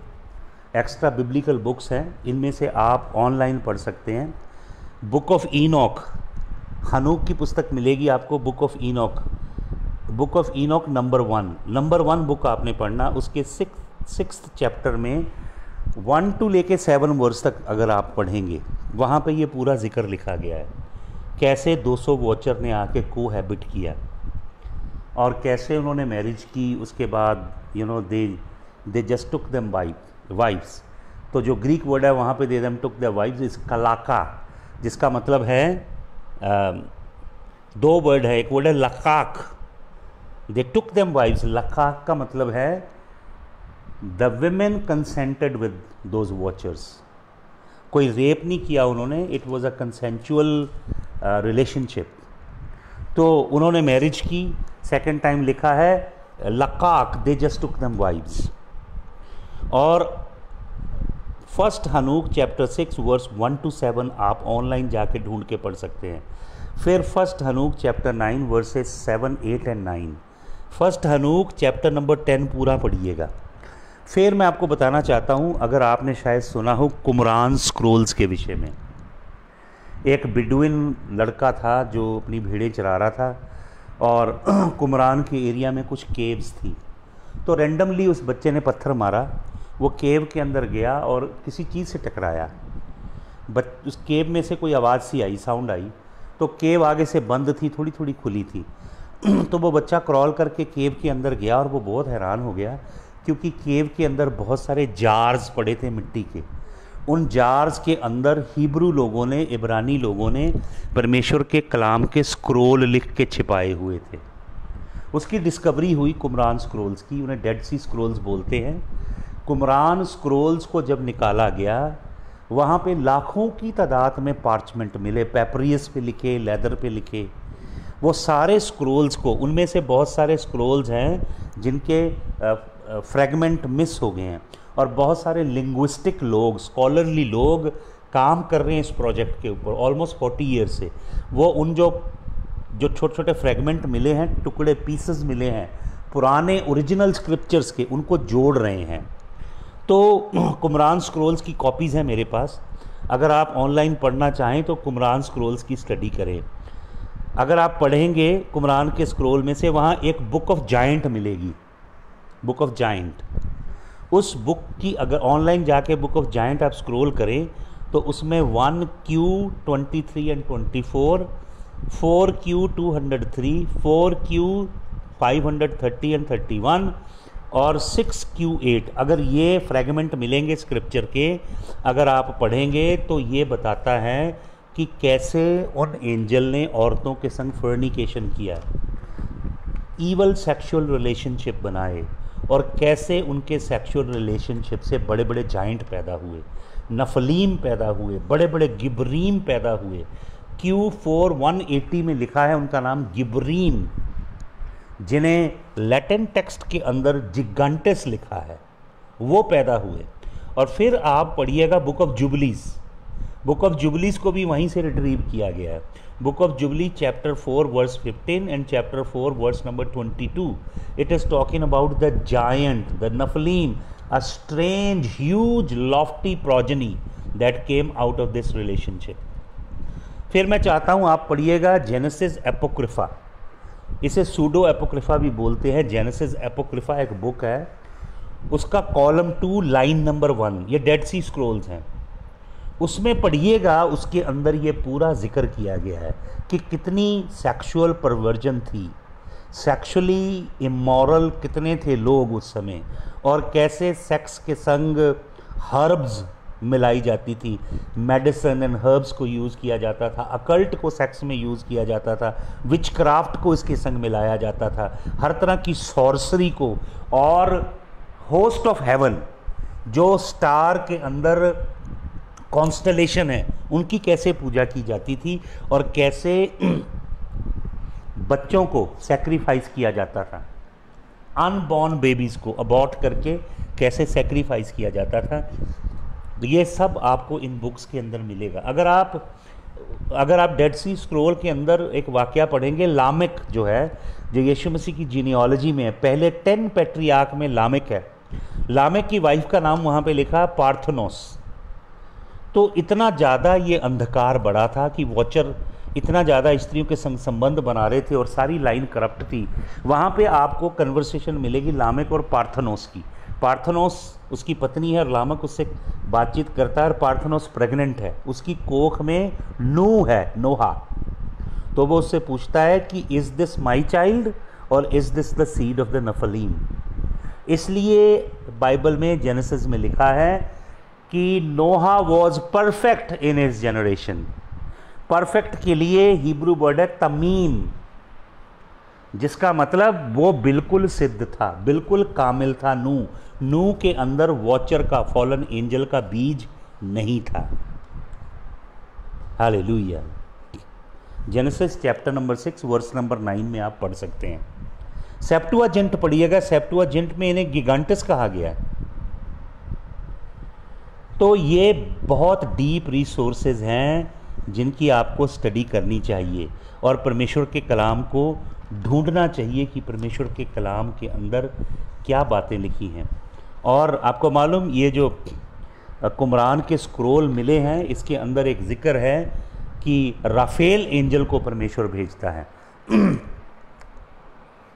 Speaker 1: एक्स्ट्रा बिब्लिकल बुक्स हैं, इनमें से आप ऑनलाइन पढ़ सकते हैं। बुक ऑफ ईनॉक, हनूक की पुस्तक मिलेगी आपको, बुक ऑफ ईनॉक नंबर 1 बुक आपने पढ़ना। उसके 6th चैप्टर में 1 to लेके 7 वर्स तक अगर आप पढ़ेंगे, वहाँ पे ये पूरा जिक्र लिखा गया है, कैसे 200 वॉचर ने आके कोहैबिट किया और कैसे उन्होंने मैरिज की। उसके बाद they just took them wives. तो जो ग्रीक वर्ड है वहाँ पे they them took them wives इस कलाका, जिसका मतलब है 2 वर्ड है, एक वर्ड है लकाक, दे टुक देम वाइफ्स। लकाक का मतलब है the women consented with those watchers. कोई रेप नहीं किया उन्होंने, it was a consensual relationship. तो उन्होंने मैरिज की, सेकंड टाइम लिखा है लकाक, they just took them wives. और फर्स्ट हनूक चैप्टर 6 वर्स 1 to 7 आप ऑनलाइन जाके ढूंढ के पढ़ सकते हैं। फिर फर्स्ट हनूक चैप्टर 9 वर्सेस 7, 8 एंड 9। फर्स्ट हनूक चैप्टर नंबर 10 पूरा पढ़िएगा। फिर मैं आपको बताना चाहता हूँ, अगर आपने शायद सुना हो कुमरान स्क्रोल्स के विषय में। एक बिडुइन लड़का था जो अपनी भेड़ें चरा रहा था, और कुमरान के एरिया में कुछ केव्स थी। तो रैंडमली उस बच्चे ने पत्थर मारा, वो केव के अंदर गया और किसी चीज़ से टकराया। उस केव में से कोई आवाज़ सी आई, साउंड आई, तो केव आगे से बंद थी, थोड़ी थोड़ी खुली थी। तो वो बच्चा क्रॉल करके केव के अंदर गया और वो बहुत हैरान हो गया, क्योंकि केव के अंदर बहुत सारे जार्स पड़े थे मिट्टी के। उन जार्स के अंदर हिब्रू लोगों ने, इब्रानी लोगों ने परमेश्वर के कलाम के स्क्रोल लिख के छिपाए हुए थे। उसकी डिस्कवरी हुई कुमरान स्क्रोल्स की, उन्हें डेड सी स्क्रोल्स बोलते हैं। कुमरान स्क्रोल्स को जब निकाला गया, वहाँ पे लाखों की तादाद में पार्चमेंट मिले, पेपरियस पे लिखे, लेदर पे लिखे। वो सारे स्क्रोल्स को, उनमें से बहुत सारे स्क्रोल्स हैं जिनके फ्रेगमेंट मिस हो गए हैं, और बहुत सारे लिंग्विस्टिक लोग, स्कॉलरली लोग काम कर रहे हैं इस प्रोजेक्ट के ऊपर ऑलमोस्ट 40 ईयर से। वो उन जो छोटे छोटे फ्रेगमेंट मिले हैं, टुकड़े, पीसेस मिले हैं पुराने ओरिजिनल स्क्रिप्चर्स के, उनको जोड़ रहे हैं। तो कुमरान स्क्रोल्स की कॉपीज़ हैं मेरे पास। अगर आप ऑनलाइन पढ़ना चाहें तो कुमरान स्क्रोल्स की स्टडी करें। अगर आप पढ़ेंगे कुमरान के स्क्रोल में से, वहाँ एक बुक ऑफ जायंट मिलेगी, बुक ऑफ जायंट। उस बुक की अगर ऑनलाइन जाके बुक ऑफ जायंट आप स्क्रोल करें तो उसमें 1Q 23 and 24, 4Q 203, 4Q 530 and 31 और 6Q8, अगर ये फ्रेगमेंट मिलेंगे स्क्रिप्चर के, अगर आप पढ़ेंगे तो ये बताता है कि कैसे उन एंजल ने औरतों के संग फॉर्निकेशन किया, ईवल सेक्सुअल रिलेशनशिप बनाए, और कैसे उनके सेक्सुअल रिलेशनशिप से बड़े बड़े जाइंट पैदा हुए, नफलीम पैदा हुए, बड़े बड़े गिबरीम पैदा हुए। Q4 180 में लिखा है उनका नाम गिबरीम, जिन्हें लैटिन टेक्स्ट के अंदर जिगांटेस लिखा है, वो पैदा हुए। और फिर आप पढ़िएगा book of jubilees. Book of jubilees को भी वहीं से रिट्रीव किया गया है। Book of jubilee chapter 4 verse 15 and chapter 4 verse number 22, it is talking about the giant, the Nephilim, a strange huge lofty progeny that came out of this relationship. फिर मैं चाहता हूँ आप पढ़िएगा जेनेसिस एपोक्रिफा, इसे सूडो एपोक्रिफा भी बोलते हैं। जेनेसिस एपोक्रिफा एक बुक है, उसका कॉलम 2 लाइन नंबर 1, ये डेड सी स्क्रोल्स हैं। उसमें पढ़िएगा, उसके अंदर ये पूरा जिक्र किया गया है कि कितनी सेक्सुअल परवर्जन थी, सेक्सुअली इमोरल कितने थे लोग उस समय, और कैसे सेक्स के संग हर्ब्स मिलाई जाती थी, मेडिसिन एंड हर्ब्स को यूज़ किया जाता था, अकल्ट को सेक्स में यूज़ किया जाता था, विचक्राफ्ट को इसके संग मिलाया जाता था, हर तरह की सॉर्सरी को, और होस्ट ऑफ हेवन जो स्टार के अंदर कॉन्स्टलेशन है उनकी कैसे पूजा की जाती थी, और कैसे बच्चों को सैक्रिफाइस किया जाता था, अनबॉर्न बेबीज़ को अबॉर्ट करके कैसे सैक्रिफाइस किया जाता था। ये सब आपको इन बुक्स के अंदर मिलेगा। अगर आप डेड सी स्क्रोल के अंदर एक वाकया पढ़ेंगे, लामेक जो है, जो यीशु मसीह की जीनियोलॉजी में है, पहले 10 पैट्रियार्क में लामेक है। लामेक की वाइफ का नाम वहाँ पे लिखा पार्थनोस। तो इतना ज़्यादा ये अंधकार बढ़ा था कि वॉचर इतना ज़्यादा स्त्रियों के संग संबंध बना रहे थे और सारी लाइन करप्ट थी। वहाँ पे आपको कन्वर्सेशन मिलेगी लामेक और पार्थनोस की। पार्थनोस उसकी पत्नी है और लामक उससे बातचीत करता है, और पार्थनोस प्रेग्नेंट है, उसकी कोख में नू है, नोहा। तो वो उससे पूछता है कि इज़ दिस माई चाइल्ड और is this the seed of the Nephilim. इसलिए बाइबल में जेनेसिस में लिखा है कि Noah was perfect in his generation. Perfect के लिए हिब्रू वर्ड है तमीम, जिसका मतलब वो बिल्कुल सिद्ध था, बिल्कुल कामिल था। नू के अंदर वॉचर का, फॉलन एंजल का बीज नहीं था। Hallelujah. Genesis chapter number 6 verse number 9 में आप पढ़ सकते हैं। सेप्टुअजिंट पढ़िएगा, सेप्टुअजिंट में इन्हें गिगांटस कहा गया है। तो ये बहुत डीप रिसोर्सेज हैं जिनकी आपको स्टडी करनी चाहिए और परमेश्वर के कलाम को ढूंढना चाहिए कि परमेश्वर के कलाम के अंदर क्या बातें लिखी हैं। और आपको मालूम, ये जो कुमरान के स्क्रोल मिले हैं, इसके अंदर एक जिक्र है कि राफेल एंजल को परमेश्वर भेजता है।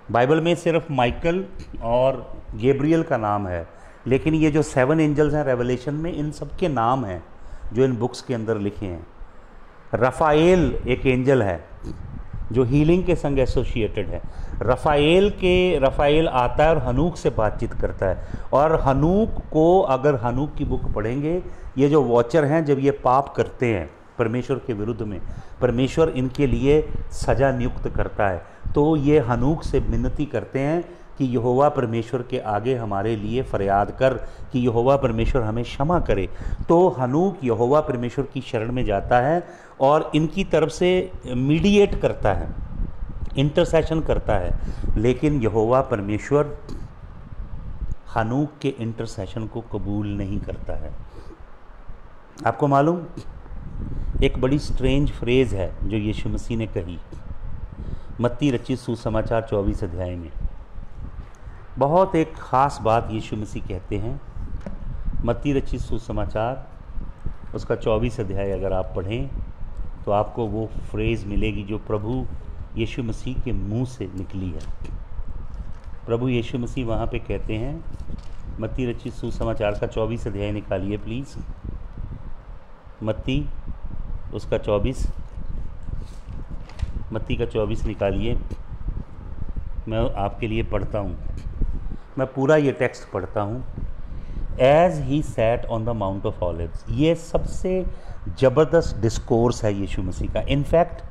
Speaker 1: बाइबल में सिर्फ माइकल और गैब्रियल का नाम है, लेकिन ये जो 7 एंजल्स हैं रेवलेशन में, इन सब के नाम हैं जो इन बुक्स के अंदर लिखे हैं। रफ़ाएल एक एंजल है जो हीलिंग के संग एसोसिएटेड है। रफ़ाएल आता है और हनूक से बातचीत करता है, और हनूक को, अगर हनूक की बुक पढ़ेंगे, ये जो वॉचर हैं जब ये पाप करते हैं परमेश्वर के विरुद्ध में, परमेश्वर इनके लिए सज़ा नियुक्त करता है। तो ये हनूक से विनती करते हैं कि यहोवा परमेश्वर के आगे हमारे लिए फरियाद कर कि यहोवा परमेश्वर हमें क्षमा करे। तो हनूक यहोवा परमेश्वर की शरण में जाता है और इनकी तरफ से मीडिएट करता है, इंटरसेशन करता है, लेकिन यहोवा परमेश्वर हनूक के इंटरसेशन को कबूल नहीं करता है। आपको मालूम, एक बड़ी स्ट्रेंज फ्रेज़ है जो यीशु मसीह ने कही मत्ती रचित सुसमाचार 24 अध्याय में। बहुत एक ख़ास बात यीशु मसीह कहते हैं। मत्ती रचित सुसमाचार उसका 24 अध्याय अगर आप पढ़ें तो आपको वो फ्रेज़ मिलेगी जो प्रभु यीशु मसीह के मुंह से निकली है। प्रभु यीशु मसीह वहाँ पे कहते हैं, मत्ती रचित सुसमाचार का 24 अध्याय निकालिए प्लीज़। मत्ती उसका 24, मत्ती का 24 निकालिए। मैं आपके लिए पढ़ता हूँ, मैं पूरा ये टेक्स्ट पढ़ता हूँ। As he sat on the Mount of Olives, ये सबसे ज़बरदस्त डिस्कोर्स है यीशु मसीह का। In fact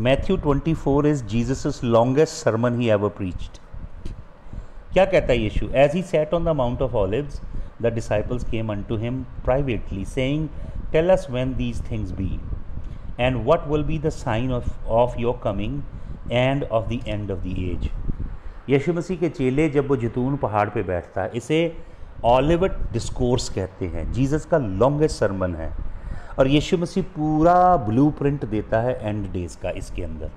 Speaker 1: Matthew 24 is Jesus longest sermon he ever preached. क्या कहता है यीशु? As he sat on the Mount of Olives the disciples came unto him privately saying, tell us when these things be and what will be the sign of your coming and of the end of the as. यीशु मसीह के चेले जब वो जैतून पहाड़ पे बैठता है, इसे ऑलिवट डिस्कोर्स कहते हैं, जीसस का लॉन्गेस्ट सरमन है, और यीशु मसीह पूरा ब्लूप्रिंट देता है एंड डेज का इसके अंदर।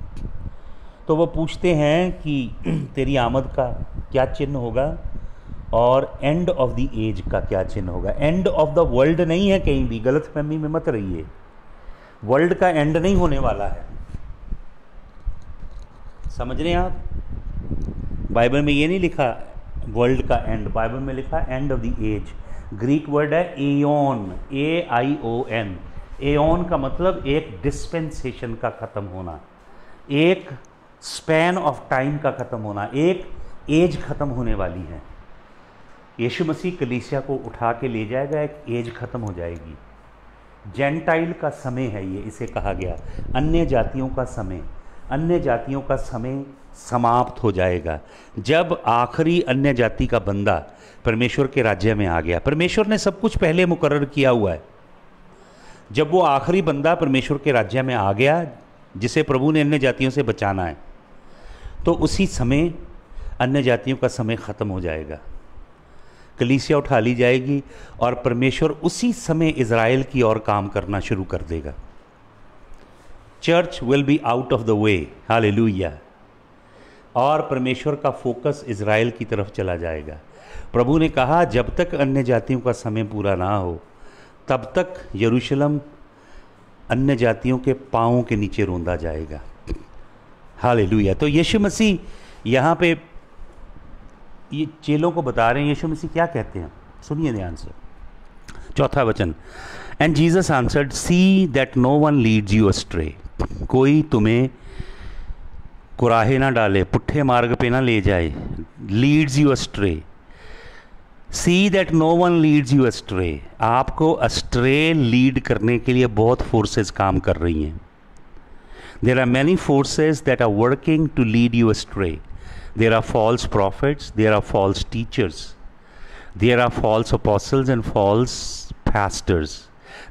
Speaker 1: तो वो पूछते हैं कि तेरी आमद का क्या चिन्ह होगा और एंड ऑफ द एज का क्या चिन्ह होगा। एंड ऑफ द वर्ल्ड नहीं है कहीं भी, गलतफहमी में मत रहिए। वर्ल्ड का एंड नहीं होने वाला है, समझ रहे हैं आप? बाइबल में ये नहीं लिखा वर्ल्ड का एंड, बाइबल में लिखा end of the age. Greek word है एओन, AION। एओन का मतलब एक डिस्पेंसेशन का ख़त्म होना, एक स्पैन ऑफ टाइम का ख़त्म होना, एक एज ख़त्म होने वाली है। यीशु मसीह कलीसिया को उठा के ले जाएगा, एक एज ख़त्म हो जाएगी। जेंटाइल का समय है ये, इसे कहा गया अन्य जातियों का समय। अन्य जातियों का समय समाप्त हो जाएगा जब आखिरी अन्य जाति का बंदा परमेश्वर के राज्य में आ गया। परमेश्वर ने सब कुछ पहले मुकर्रर किया हुआ है। जब वो आखिरी बंदा परमेश्वर के राज्य में आ गया, जिसे प्रभु ने अन्य जातियों से बचाना है, तो उसी समय अन्य जातियों का समय ख़त्म हो जाएगा, कलीसिया उठा ली जाएगी और परमेश्वर उसी समय इज़राइल की ओर काम करना शुरू कर देगा। Church will be out of the way, hallelujah. और परमेश्वर का फोकस इज़राइल की तरफ चला जाएगा। प्रभु ने कहा जब तक अन्य जातियों का समय पूरा ना हो तब तक यरूशलेम अन्य जातियों के पाँवों के नीचे रोंदा जाएगा, हालेलुया। तो यीशु मसीह यहाँ पे ये चेलों को बता रहे हैं, यीशु मसीह क्या कहते हैं, सुनिए ध्यान से। चौथा वचन, and Jesus answered, see that no one leads you astray. कोई तुम्हें कुराहे ना डाले, पुट्ठे मार्ग पे ना ले जाए। Leads you astray, see that no one leads you astray. आपको अस्ट्रे लीड करने के लिए बहुत फोर्सेस काम कर रही हैं। There are many forces that are working to lead you astray. There are false prophets, there are false teachers, there are false apostles and false pastors.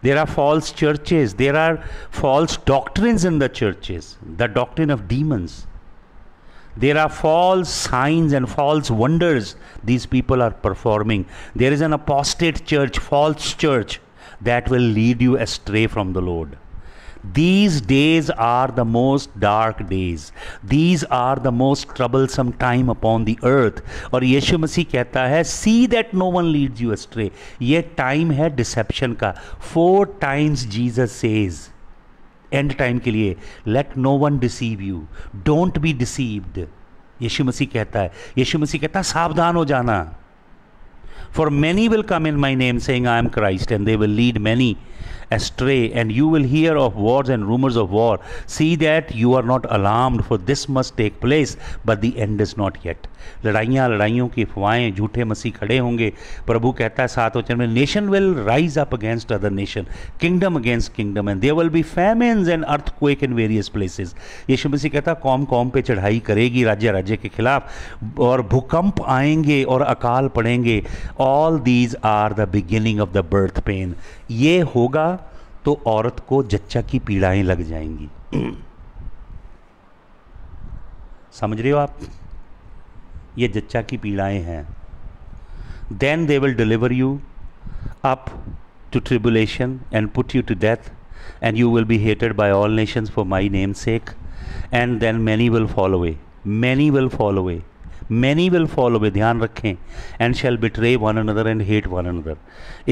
Speaker 1: There are false churches. There are false doctrines in the churches. The doctrine of demons. There are false signs and false wonders these people are performing. There is an apostate church, false church, that will lead you astray from the Lord. These days are the most dark days. These are the most troublesome time upon the earth. और यीशु मसीह कहता है, see that no one leads you astray. ये time है deception का. 4 times Jesus says, and time के लिए, let no one deceive you, don't be deceived. यीशु मसीह कहता है, यीशु मसीह कहता है सावधान हो जाना. For many will come in my name saying I am Christ, and they will lead many astray, and you will hear of wars and rumors of war. See that you are not alarmed, for this must take place, but the end is not yet. लड़ाइयाँ, लड़ाइयों की अफवाहें, झूठे मसीह खड़े होंगे. प्रभु कहता है 7 वचन में, nation will rise up against other nation, kingdom against kingdom, and there will be famines and earthquake in various places. यीशु मसीह कहता है कौम कौम पे चढ़ाई करेगी, राज्य राज्य के खिलाफ, और भूकंप आएंगे और अकाल पड़ेंगे. All these are the beginning of the birth pain. ये होगा तो औरत को जच्चा की पीड़ाएं लग जाएंगी. समझ रहे हो आप? ये जच्चा की पीड़ाएं हैं. Then they will deliver you up to tribulation and put you to death, and you will be hated by all nations for my name sake, and then many will fall away. Many will fall away. Many will fall away, ध्यान रखें. And shall betray one another and hate one another.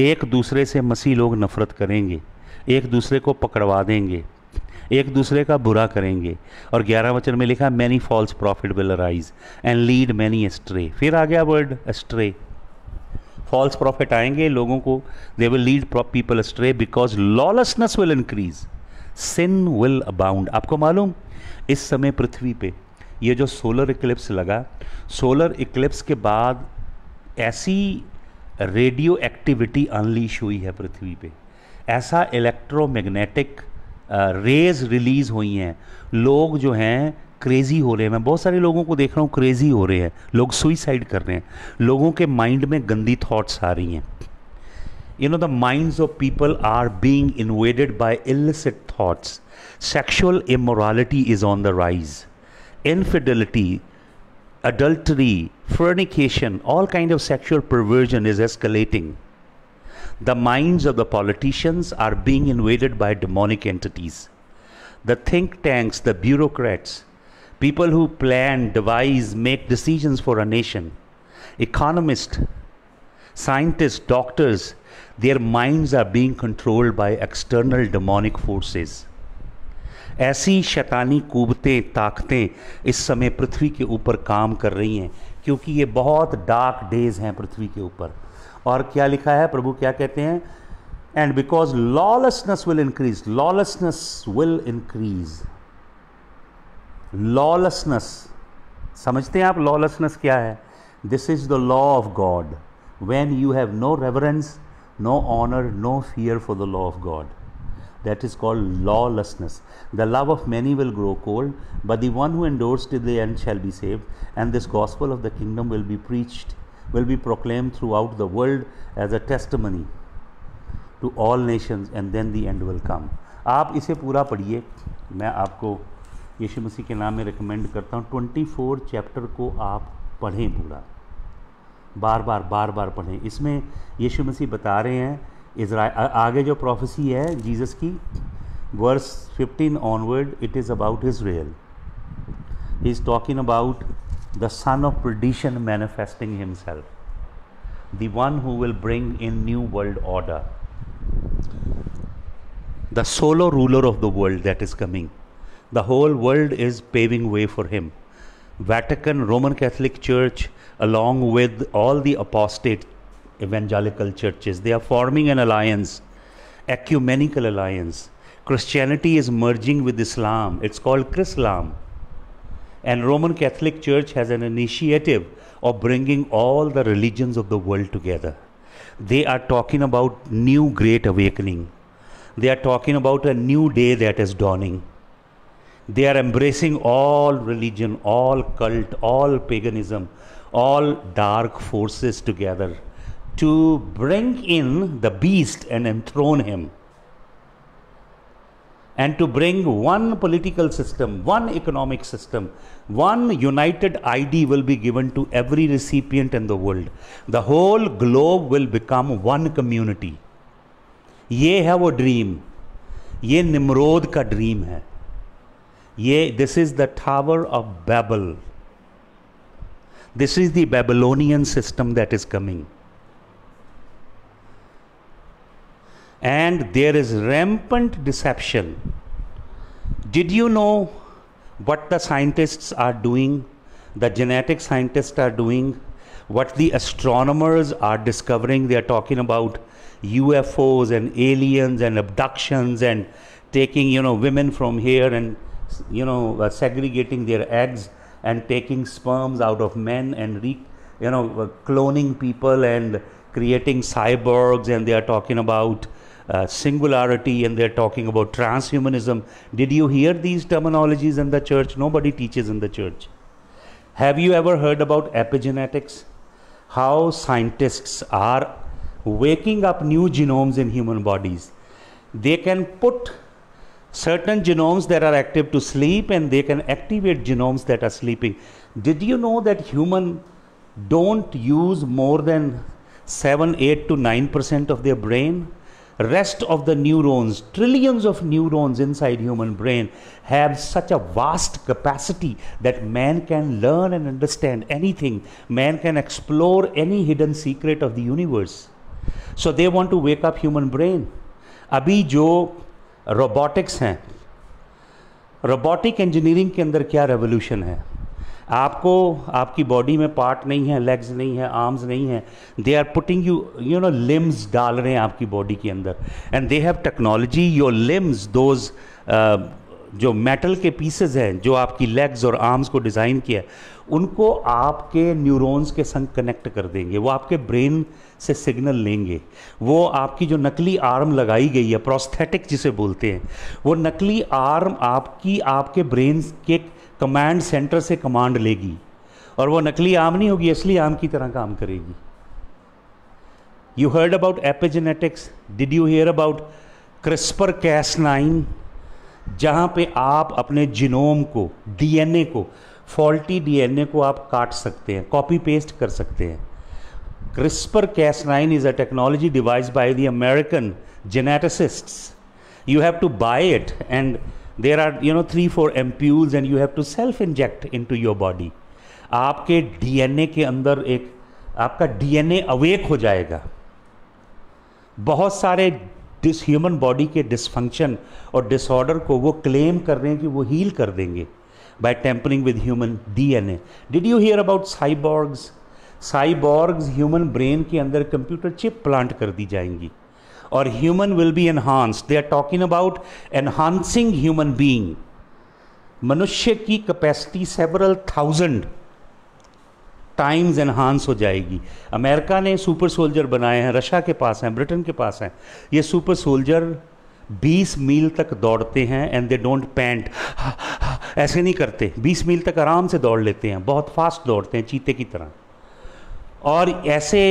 Speaker 1: एक दूसरे से मसीह लोग नफरत करेंगे, एक दूसरे को पकड़वा देंगे, एक दूसरे का बुरा करेंगे. और 11 वचन में लिखा, many false prophet will arise and lead many astray. फिर आ गया वर्ड एस्ट्रे. फॉल्स प्रॉफिट आएंगे, लोगों को, they will lead people astray because lawlessness will increase, sin will abound. आपको मालूम, इस समय पृथ्वी पे ये जो सोलर इक्लिप्स लगा, सोलर इक्लिप्स के बाद ऐसी रेडियो एक्टिविटी अनलीश हुई है पृथ्वी पे, ऐसा इलेक्ट्रोमैग्नेटिक रेज रिलीज हुई हैं. लोग जो हैं क्रेजी हो रहे हैं. मैं बहुत सारे लोगों को देख रहा हूँ क्रेजी हो रहे हैं. लोग सुइसाइड कर रहे हैं. लोगों के माइंड में गंदी थॉट्स आ रही हैं. You know, the minds of people are being invaded by illicit thoughts. Sexual immorality is on the rise. Infidelity, adultery, fornication, all kind of sexual perversion is escalating. The minds of the politicians are being invaded by demonic entities. The think tanks, the bureaucrats, people who plan, devise, make decisions for a nation, economists, scientists, doctors, their minds are being controlled by external demonic forces. ऐसी शैतानी कुव्वतें, ताकतें इस समय पृथ्वी के ऊपर काम कर रही हैं, क्योंकि ये बहुत डार्क डेज हैं पृथ्वी के ऊपर. और क्या लिखा है, प्रभु क्या कहते हैं, and because lawlessness will increase. Lawlessness will increase. Lawlessness, समझते हैं आप लॉलेसनेस क्या है? This is the law of God. When you have no reverence, no honour, no fear for the law of God, that is called lawlessness. The love of many will grow cold, but the one who endures till the end shall be saved. And this gospel of the kingdom will be preached, will be proclaimed throughout the world as a testimony to all nations, and then the end will come. आप इसे पूरा पढ़िए. मैं आपको यीशु मसीह के नाम में recommend करता हूँ 24 चैप्टर को आप पढ़ें पूरा, बार बार पढ़ें. इसमें यीशु मसीह बता रहे हैं आगे जो प्रोफेसी है जीसस की, verse 15 onward, it is about Israel. He is talking about the son of perdition manifesting himself, the one who will bring in new world order, the solo ruler of the world that is coming. The whole world is paving way for him. Vatican, Roman Catholic Church, along with all the apostate evangelical churches, they are forming an alliance, ecumenical alliance. Christianity is merging with Islam. It's called Chrislam. And Roman Catholic Church has an initiative of bringing all the religions of the world together. They are talking about new great awakening. They are talking about a new day that is dawning. They are embracing all religion, all cult, all paganism, all dark forces together to bring in the beast and enthrone him. and to bring one political system, one economic system, one united ID will be given to every recipient in the world. The whole globe will become one community. ये है वो dream, ये Nimrod का dream है, ये this is the Tower of Babel. This is the Babylonian system that is coming. And there is rampant deception. Did you know what the scientists are doing, the genetic scientists are doing, what the astronomers are discovering? They are talking about UFOs and aliens and abductions and taking, women from here and, segregating their eggs and taking sperms out of men and cloning people and creating cyborgs, and they are talking about singularity, and they're talking about transhumanism. Did you hear these terminologies in the church? Nobody teaches in the church. Have you ever heard about epigenetics? How scientists are waking up new genomes in human bodies. They can put certain genomes that are active to sleep, and they can activate genomes that are sleeping. Did you know that humans don't use more than 7, 8 to 9% of their brain? Rest of the neurons, trillions of neurons inside human brain, have such a vast capacity that man can learn and understand anything. Man can explore any hidden secret of the universe. So they want to wake up human brain. अभी जो robotics हैं, robotic engineering के अंदर क्या revolution है? आपको आपकी body में पार्ट नहीं है, लेग्स नहीं है, आर्म्स नहीं है, दे आर पुटिंग लिम्स डाल रहे हैं आपकी बॉडी के अंदर, and they have technology, your limbs, those जो मेटल के पीसेस हैं जो आपकी लेग्स और आर्म्स को डिज़ाइन किया है, उनको आपके न्यूरॉन्स के संग कनेक्ट कर देंगे, वो आपके ब्रेन से सिग्नल लेंगे। वो आपकी जो नकली आर्म लगाई गई है, प्रोस्थेटिक जिसे बोलते हैं, वो नकली आर्म आपके ब्रेन के कमांड सेंटर से कमांड लेगी, और वो नकली आर्म नहीं होगी, असली आर्म की तरह काम करेगी। You heard about epigenetics? Did you hear about CRISPR-Cas9, जहाँ पे आप अपने जीनोम को, डीएनए को, फॉल्टी डीएनए को आप काट सकते हैं, कॉपी पेस्ट कर सकते हैं। CRISPR-Cas9 is a technology devised by the American geneticists. You have to buy it, and there are 3-4 ampules, and you have to self-inject into your body. आपके डीएनए के अंदर आपका डीएनए अवेक हो जाएगा। बहुत सारे ह्यूमन बॉडी के dysfunction और डिसऑर्डर को वो क्लेम कर रहे हैं कि वो हील कर देंगे by tampering with human DNA. Did you hear about cyborgs? Cyborgs human brain के अंदर कंप्यूटर चिप प्लांट कर दी जाएंगी, और human will be enhanced. They are talking about enhancing human being. मनुष्य की capacity several thousand times enhance हो जाएगी। अमेरिका ने सुपर सोल्जर बनाए हैं, रशिया के पास हैं, ब्रिटेन के पास हैं। ये सुपर सोल्जर 20 मील तक दौड़ते हैं, एंड दे डोंट पैंट, ऐसे नहीं करते, 20 मील तक आराम से दौड़ लेते हैं, बहुत फास्ट दौड़ते हैं, चीते की तरह। और ऐसे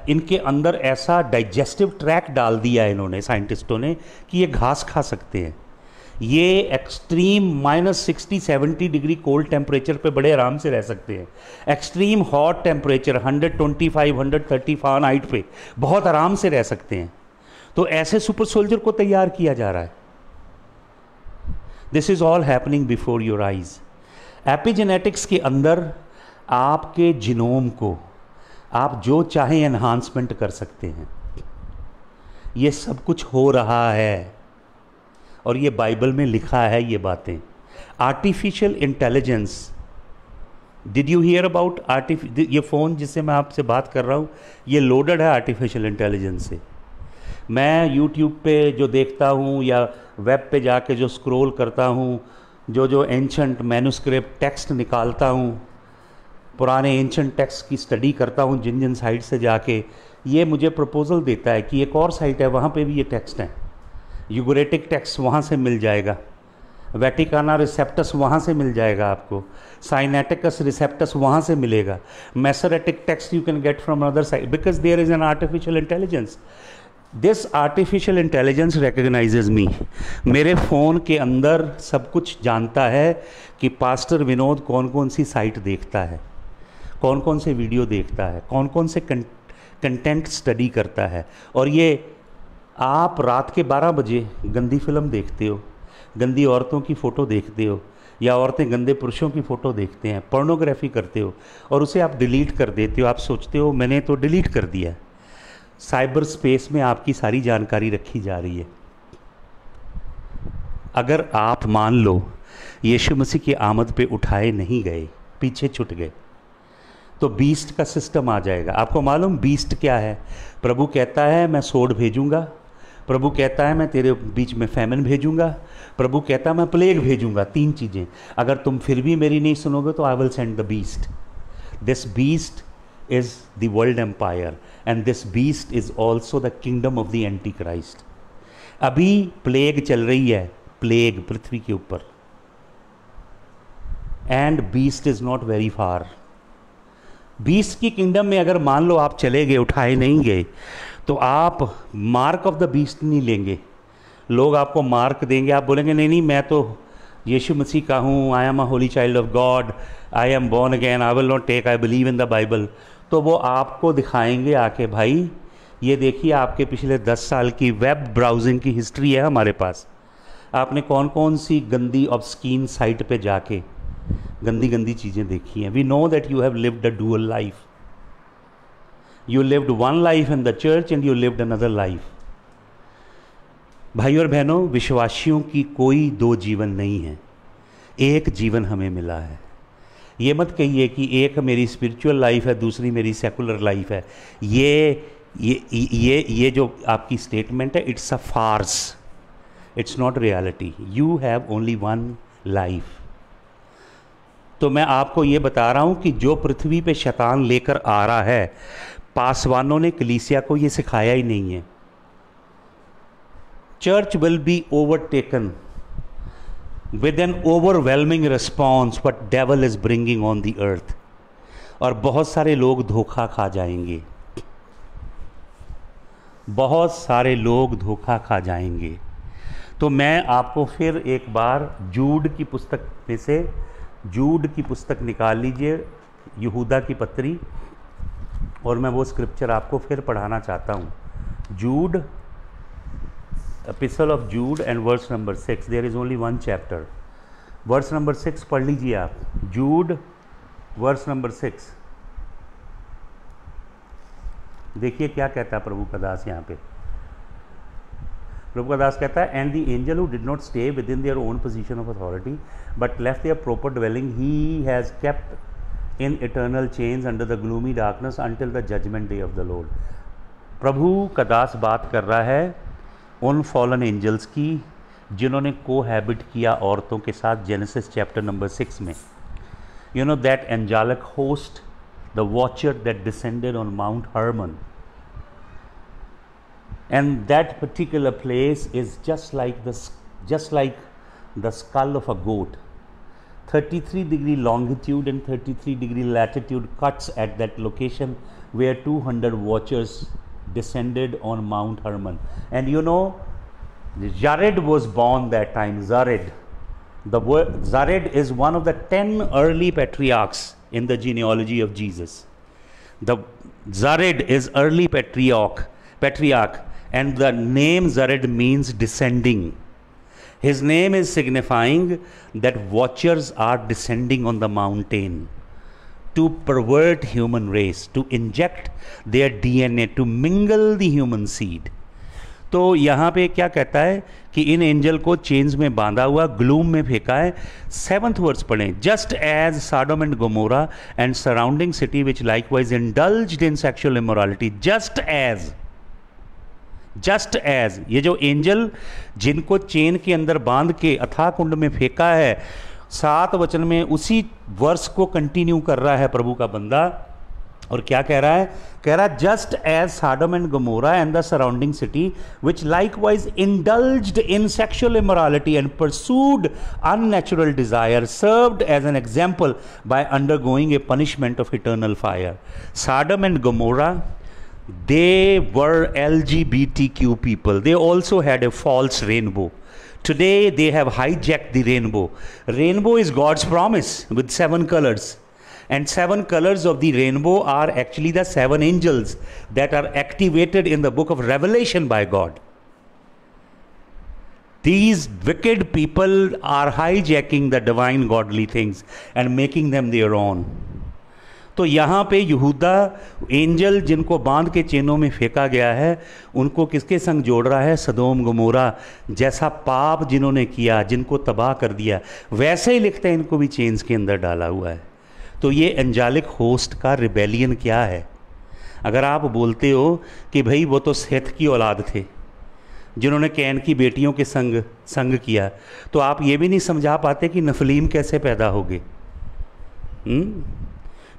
Speaker 1: इनके अंदर ऐसा डाइजेस्टिव ट्रैक डाल दिया है इन्होंने, साइंटिस्टों ने, कि ये घास खा सकते हैं। ये एक्सट्रीम -60-70 डिग्री कोल्ड टेम्परेचर पे बड़े आराम से रह सकते हैं। एक्सट्रीम हॉट टेम्परेचर 125-130 फ़ारेनहाइट पे बहुत आराम से रह सकते हैं। तो ऐसे सुपर सोल्जर को तैयार किया जा रहा है। This is all happening before your eyes. Epigenetics के अंदर आपके जीनोम को आप जो चाहें एनहांसमेंट कर सकते हैं। ये सब कुछ हो रहा है, और ये बाइबल में लिखा है ये बातें। Artificial intelligence, did you hear about ये फ़ोन जिससे मैं आपसे बात कर रहा हूँ, ये लोडेड है आर्टिफिशियल इंटेलिजेंस से। मैं यूट्यूब पे जो देखता हूँ या वेब पे जाके जो स्क्रॉल करता हूँ, जो एंशंट मैन्युस्क्रिप्ट टेक्स्ट निकालता हूँ, पुराने एंशंट टेक्स्ट की स्टडी करता हूँ जिन जिन साइट से जाके, ये मुझे प्रपोजल देता है कि एक और साइट है, वहाँ पे भी ये टेक्स्ट हैं। यूगरेटिक टेक्स्ट वहाँ से मिल जाएगा, वेटिकाना रिसेप्टस वहाँ से मिल जाएगा आपको, साइनेटिकस रिसेप्टस वहाँ से मिलेगा, Masoretic text you can get from other side, because there is an artificial intelligence. This artificial intelligence recognizes me. मेरे फ़ोन के अंदर सब कुछ जानता है कि पास्टर विनोद कौन कौन सी साइट देखता है, कौन कौन से वीडियो देखता है, कौन कौन से कंटेंट स्टडी करता है। और ये आप रात के 12 बजे गंदी फिल्म देखते हो, गंदी औरतों की फ़ोटो देखते हो, या औरतें गंदे पुरुषों की फ़ोटो देखते हैं, पोर्नोग्राफी करते हो और उसे आप डिलीट कर देते हो। आप सोचते हो मैंने तो डिलीट कर दिया। साइबर स्पेस में आपकी सारी जानकारी रखी जा रही है। अगर आप मान लो यीशु मसीह की आमद पे उठाए नहीं गए, पीछे छूट गए, तो बीस्ट का सिस्टम आ जाएगा। आपको मालूम बीस्ट क्या है? प्रभु कहता है मैं सोड भेजूंगा, प्रभु कहता है मैं तेरे बीच में फैमिन भेजूंगा, प्रभु कहता है मैं प्लेग भेजूंगा। 3 चीज़ें। अगर तुम फिर भी मेरी नहीं सुनोगे तो आई will send the beast. This beast is the world empire and this beast is also the kingdom of the antichrist। अभी प्लेग चल रही है, प्लेग पृथ्वी के ऊपर, and beast is not very far. Beast की किंगडम में अगर मान लो आप चले गए, उठाए नहीं गए, तो आप मार्क ऑफ द बीस्ट नहीं लेंगे। लोग आपको मार्क देंगे, आप बोलेंगे नहीं नहीं मैं तो यीशु मसीह का हूँ, I am a holy child of God, I am born again, I will not take, I believe in the Bible. तो वो आपको दिखाएंगे आके, भाई ये देखिए आपके पिछले 10 साल की वेब ब्राउजिंग की हिस्ट्री है हमारे पास। आपने कौन कौन सी गंदी ऑब्स्कीन साइट पे जाके गंदी गंदी चीज़ें देखी हैं। We know that you have lived a dual life. You lived one life in the church and you lived another life. भाई और बहनों, विश्वासियों की कोई 2 जीवन नहीं है, एक जीवन हमें मिला है। ये मत कहिए कि एक मेरी स्पिरिचुअल लाइफ है, दूसरी मेरी सेकुलर लाइफ है। ये जो आपकी स्टेटमेंट है, it's a farce, it's not reality. You have only one life. तो मैं आपको ये बता रहा हूँ कि जो पृथ्वी पे शैतान लेकर आ रहा है, पासवानों ने कलीसिया को ये सिखाया ही नहीं है। Church will be overtaken with an overwhelming response what devil is bringing on the earth। और बहुत सारे लोग धोखा खा जाएंगे, बहुत सारे लोग धोखा खा जाएंगे। तो मैं आपको फिर एक बार जूड की पुस्तक में से, जूड की पुस्तक निकाल लीजिए, यहूदा की पत्री, और मैं वो स्क्रिप्चर आपको फिर पढ़ाना चाहता हूँ। जूड, Epistle of Jude and verse number 6। There is only one chapter। Verse number 6 पढ़ लीजिए आप। Jude verse number 6। देखिए क्या कहता है प्रभु का दास यहाँ पे। प्रभु का दास कहता है, and the angel who did not stay within their own position of authority but left their proper dwelling, he has kept in eternal chains under the gloomy darkness until the judgment day of the Lord। प्रभु का दास बात कर रहा है उन fallen angels की जिन्होंने cohabit किया औरतों के साथ, जेनेसिस चैप्टर नंबर 6 में। You know that angelic host, the watcher that descended on mount Hermon, and that particular place is just like the skull of a goat. 33 degree longitude and 33 degree latitude cuts at that location where 200 watchers descended on Mount Hermon। And you know, Jared was born that time। Jared is one of the 10 early patriarchs in the genealogy of Jesus। Jared is early patriarch, and the name Jared means descending। His name is signifying that watchers are descending on the mountain to pervert human race, to inject their DNA, to mingle the human seed। तो यहाँ पे क्या कहता है कि इन angel को chains में बांधा हुआ ग्लूम में फेंका है। 7th वर्स पढ़ें। Just as Sodom and Gomorrah and surrounding city which likewise indulged in sexual immorality, just as ये जो एंजल जिनको चेन के अंदर बांध के अथाह कुंड में फेंका है, 7 वचन में उसी वर्स को कंटिन्यू कर रहा है प्रभु का बंदा। और क्या कह रहा है? कह रहा है just as Sodom and Gomorrah and the surrounding city which likewise indulged in sexual immorality and pursued unnatural desire, served as an example by undergoing a punishment of eternal fire. Sodom and Gomorrah They were LGBTQ people. They also had a false rainbow. Today they have hijacked the rainbow. Rainbow is God's promise with 7 colors. And 7 colors of the rainbow are actually the 7 angels that are activated in the book of Revelation by God. These wicked people are hijacking the divine godly things and making them their own. तो यहाँ पे यहूदा angel जिनको बांध के चेनों में फेंका गया है, उनको किसके संग जोड़ रहा है? सदोम गमोरा जैसा पाप जिन्होंने किया, जिनको तबाह कर दिया, वैसे ही लिखते हैं इनको भी चेन्स के अंदर डाला हुआ है। तो ये एंजेलिक होस्ट का रिबेलियन क्या है? अगर आप बोलते हो कि भाई वो तो सेथ की औलाद थे जिन्होंने कैन की बेटियों के संग किया, तो आप ये भी नहीं समझा पाते कि नफलीम कैसे पैदा हो गए।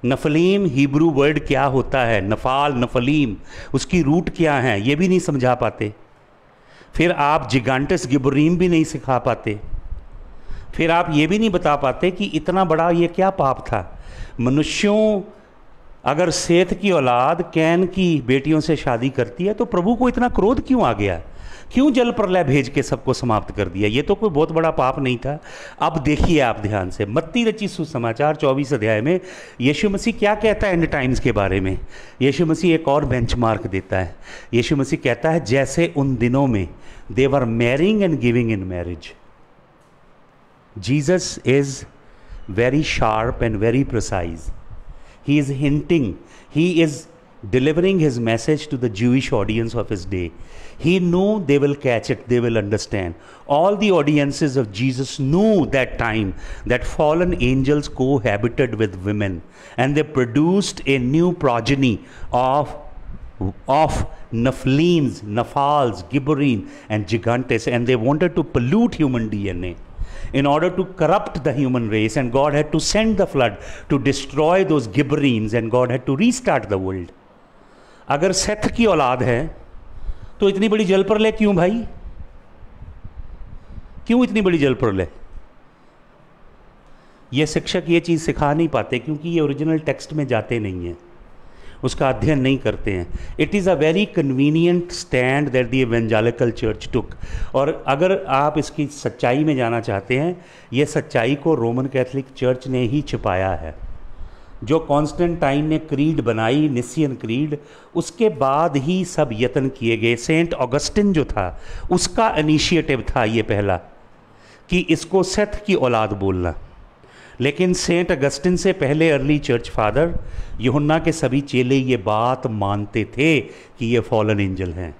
Speaker 1: नफलीम हिब्रू वर्ड क्या होता है? नफाल, नफलीम, उसकी रूट क्या है, ये भी नहीं समझा पाते। फिर आप जिगांटस गिबरीम भी नहीं सिखा पाते। फिर आप ये भी नहीं बता पाते कि इतना बड़ा ये क्या पाप था। मनुष्यों, अगर सेथ की औलाद कैन की बेटियों से शादी करती है तो प्रभु को इतना क्रोध क्यों आ गया? क्यों जल प्रलय भेज के सबको समाप्त कर दिया? ये तो कोई बहुत बड़ा पाप नहीं था। अब देखिए आप ध्यान से, मत्ती रचित सुसमाचार 24 अध्याय में यीशु मसीह क्या कहता है एंड टाइम्स के बारे में? यीशु मसीह एक और बेंचमार्क देता है। यीशु मसीह कहता है जैसे उन दिनों में they were marrying and giving in marriage. Jesus is very sharp and very precise. He is hinting, he is delivering his message to the Jewish audience of his day. He knew they will catch it, they will understand. All the audiences of Jesus knew that time that fallen angels cohabited with women and they produced a new progeny of Nephilims, Nephals, Gibberim and Gigantes, and they wanted to pollute human DNA in order to corrupt the human race, and God had to send the flood to destroy those Gibberims, and God had to restart the world. अगर Seth की औलाद है तो इतनी बड़ी जल प्रलय क्यों भाई? क्यों इतनी बड़ी जल प्रलय? ये शिक्षक ये चीज़ सिखा नहीं पाते क्योंकि ये ओरिजिनल टेक्स्ट में जाते नहीं हैं, उसका अध्ययन नहीं करते हैं। It is a very convenient stand that the evangelical church took. और अगर आप इसकी सच्चाई में जाना चाहते हैं, ये सच्चाई को रोमन कैथोलिक चर्च ने ही छिपाया है। जो कॉन्स्टेंटाइन ने क्रीड बनाई, निसियन क्रीड, उसके बाद ही सब यत्न किए गए। सेंट ऑगस्टिन जो था उसका इनिशिएटिव था ये पहला कि इसको सेथ की औलाद बोलना। लेकिन सेंट अगस्टिन से पहले अर्ली चर्च फादर यूहन्ना के सभी चेले ये बात मानते थे कि ये फॉलन एंजल हैं।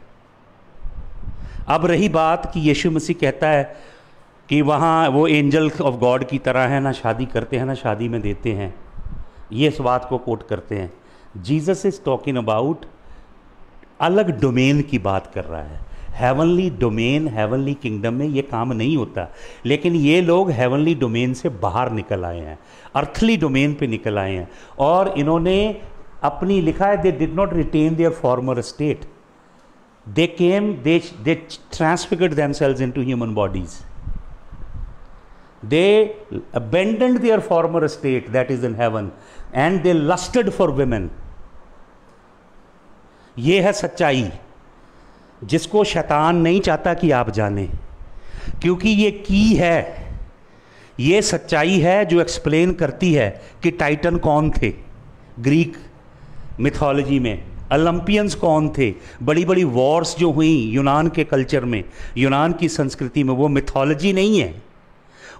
Speaker 1: अब रही बात कि यीशु मसीह कहता है कि वहाँ वो एंजल ऑफ गॉड की तरह है, ना शादी करते हैं ना शादी में देते हैं, ये इस बात को कोट करते हैं। जीसस इज टॉकिंग अबाउट अलग डोमेन की बात कर रहा है। हेवनली डोमेन, हेवनली किंगडम में ये काम नहीं होता। लेकिन ये लोग हेवनली डोमेन से बाहर निकल आए हैं, अर्थली डोमेन पे निकल आए हैं, और इन्होंने अपनी, लिखा है, they did not retain their former state, they came, they transfigured themselves into human bodies, they abandoned their former state that is in heaven and they lusted for women. ये है सच्चाई जिसको शैतान नहीं चाहता कि आप जाने, क्योंकि ये की है, ये सच्चाई है जो एक्सप्लेन करती है कि टाइटन कौन थे ग्रीक मिथोलॉजी में, ओलंपियंस कौन थे, बड़ी बड़ी वॉर्स जो हुई यूनान के कल्चर में, यूनान की संस्कृति में, वो मिथोलॉजी नहीं है,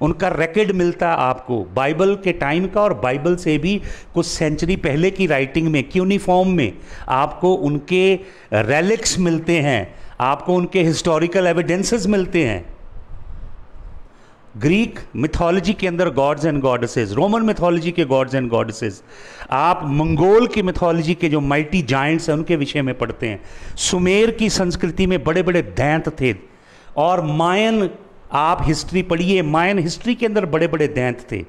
Speaker 1: उनका रिकॉर्ड मिलता है आपको बाइबल के टाइम का, और बाइबल से भी कुछ सेंचुरी पहले की राइटिंग में, क्यूनिफॉर्म में आपको उनके रेलिक्स मिलते हैं, आपको उनके हिस्टोरिकल एविडेंसेस मिलते हैं। ग्रीक मिथोलॉजी के अंदर gods and goddesses, Roman mythology के गॉड्स एंड गॉडेसेस, आप मंगोल की मिथोलॉजी के जो माइटी जायंट्स हैं उनके विषय में पढ़ते हैं। सुमेर की संस्कृति में बड़े बड़े दैंत थे, और मायन, आप हिस्ट्री पढ़िए, मायन हिस्ट्री के अंदर बड़े बड़े दैंत थे।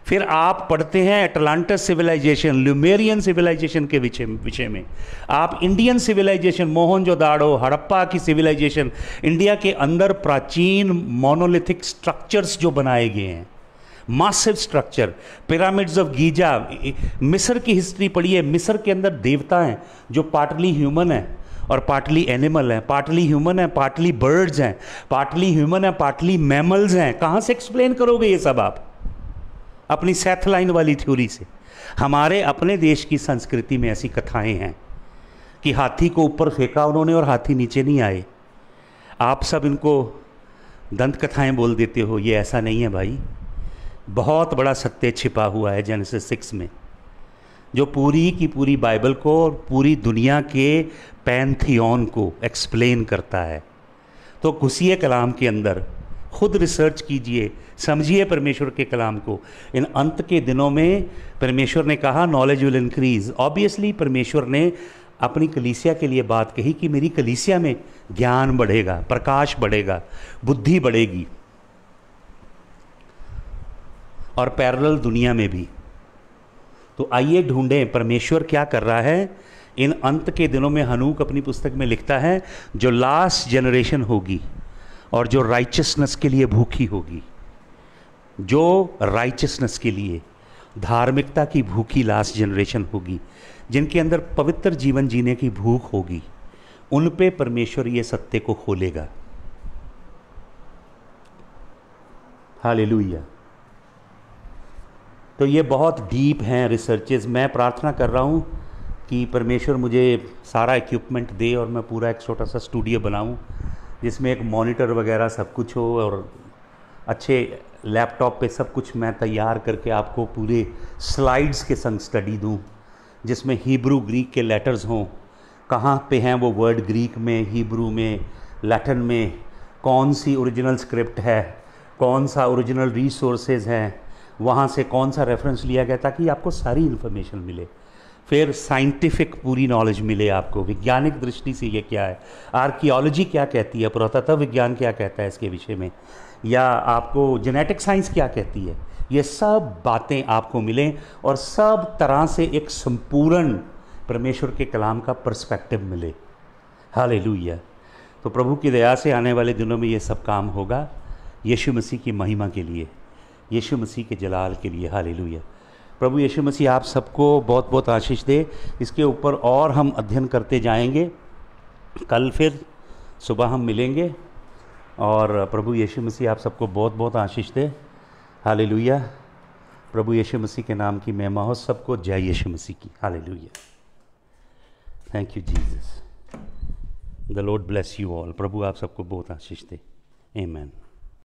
Speaker 1: फिर आप पढ़ते हैं एटलांटिस सिविलाइजेशन, ल्यूमेरियन सिविलाइजेशन के विषय में, आप इंडियन सिविलाइजेशन, मोहनजोदाड़ो, हड़प्पा की सिविलाइजेशन, इंडिया के अंदर प्राचीन मोनोलिथिक स्ट्रक्चर्स जो बनाए गए हैं, massive structure, pyramids of Giza. मिस्र की हिस्ट्री पढ़िए, मिस्र के अंदर देवता हैं जो पार्टली ह्यूमन हैं और पार्टली एनिमल हैं, पार्टली ह्यूमन हैं, पार्टली बर्ड्स हैं, पार्टली ह्यूमन हैं, पार्टली मैमल्स हैं। कहाँ से एक्सप्लेन करोगे ये सब आप अपनी सेथ लाइन वाली थ्योरी से? हमारे अपने देश की संस्कृति में ऐसी कथाएं हैं कि हाथी को ऊपर फेंका उन्होंने और हाथी नीचे नहीं आए। आप सब इनको दंत कथाएं बोल देते हो, ये ऐसा नहीं है भाई। बहुत बड़ा सत्य छिपा हुआ है जेनेसिस 6 में, जो पूरी की पूरी बाइबल को और पूरी दुनिया के पैंथियन को एक्सप्लेन करता है। तो घुसिए कलाम के अंदर, खुद रिसर्च कीजिए, समझिए परमेश्वर के कलाम को। इन अंत के दिनों में परमेश्वर ने कहा नॉलेज विल इंक्रीज। ऑब्वियसली परमेश्वर ने अपनी कलीसिया के लिए बात कही कि मेरी कलीसिया में ज्ञान बढ़ेगा, प्रकाश बढ़ेगा, बुद्धि बढ़ेगी, और पैरेलल दुनिया में भी। तो आइए ढूंढें परमेश्वर क्या कर रहा है इन अंत के दिनों में। हनूक अपनी पुस्तक में लिखता है जो लास्ट जनरेशन होगी और जो राइचियसनेस के लिए भूखी होगी, जो राइचियसनेस के लिए, धार्मिकता की भूखी लास्ट जनरेशन होगी, जिनके अंदर पवित्र जीवन जीने की भूख होगी, उन पे परमेश्वर ये सत्य को खोलेगा। हालेलुया। तो ये बहुत डीप हैं रिसर्चेस। मैं प्रार्थना कर रहा हूँ कि परमेश्वर मुझे सारा इक्विपमेंट दे और मैं पूरा एक छोटा सा स्टूडियो बनाऊँ जिसमें एक मॉनिटर वगैरह सब कुछ हो और अच्छे लैपटॉप पे सब कुछ मैं तैयार करके आपको पूरे स्लाइड्स के संग स्टडी दूँ, जिसमें हिब्रू ग्रीक के लेटर्स हों, कहाँ पे हैं वो वर्ड ग्रीक में, हिब्रू में, लैटिन में, कौन सी ओरिजिनल स्क्रिप्ट है, कौन सा ओरिजिनल रिसोर्सेज हैं, वहाँ से कौन सा रेफरेंस लिया गया, ताकि आपको सारी इन्फॉर्मेशन मिले। फिर साइंटिफिक पूरी नॉलेज मिले आपको, वैज्ञानिक दृष्टि से ये क्या है, आर्कियोलॉजी क्या कहती है, पुरातत्व विज्ञान क्या कहता है इसके विषय में, या आपको जेनेटिक साइंस क्या कहती है। ये सब बातें आपको मिलें और सब तरह से एक संपूर्ण परमेश्वर के कलाम का पर्सपेक्टिव मिले। हालेलुया। तो प्रभु की दया से आने वाले दिनों में ये सब काम होगा यीशु मसीह की महिमा के लिए, यीशु मसीह के जलाल के लिए। हालेलुया। प्रभु यीशु मसीह आप सबको बहुत बहुत आशीष दे। इसके ऊपर और हम अध्ययन करते जाएंगे। कल फिर सुबह हम मिलेंगे और प्रभु यीशु मसीह आप सबको बहुत बहुत आशीष दे। हालेलुया। प्रभु यीशु मसीह के नाम की महिमा हो। सबको जय यीशु मसीह की। Hallelujah. Thank you Jesus. The Lord bless you all. प्रभु आप सबको बहुत आशीष दे। आमीन।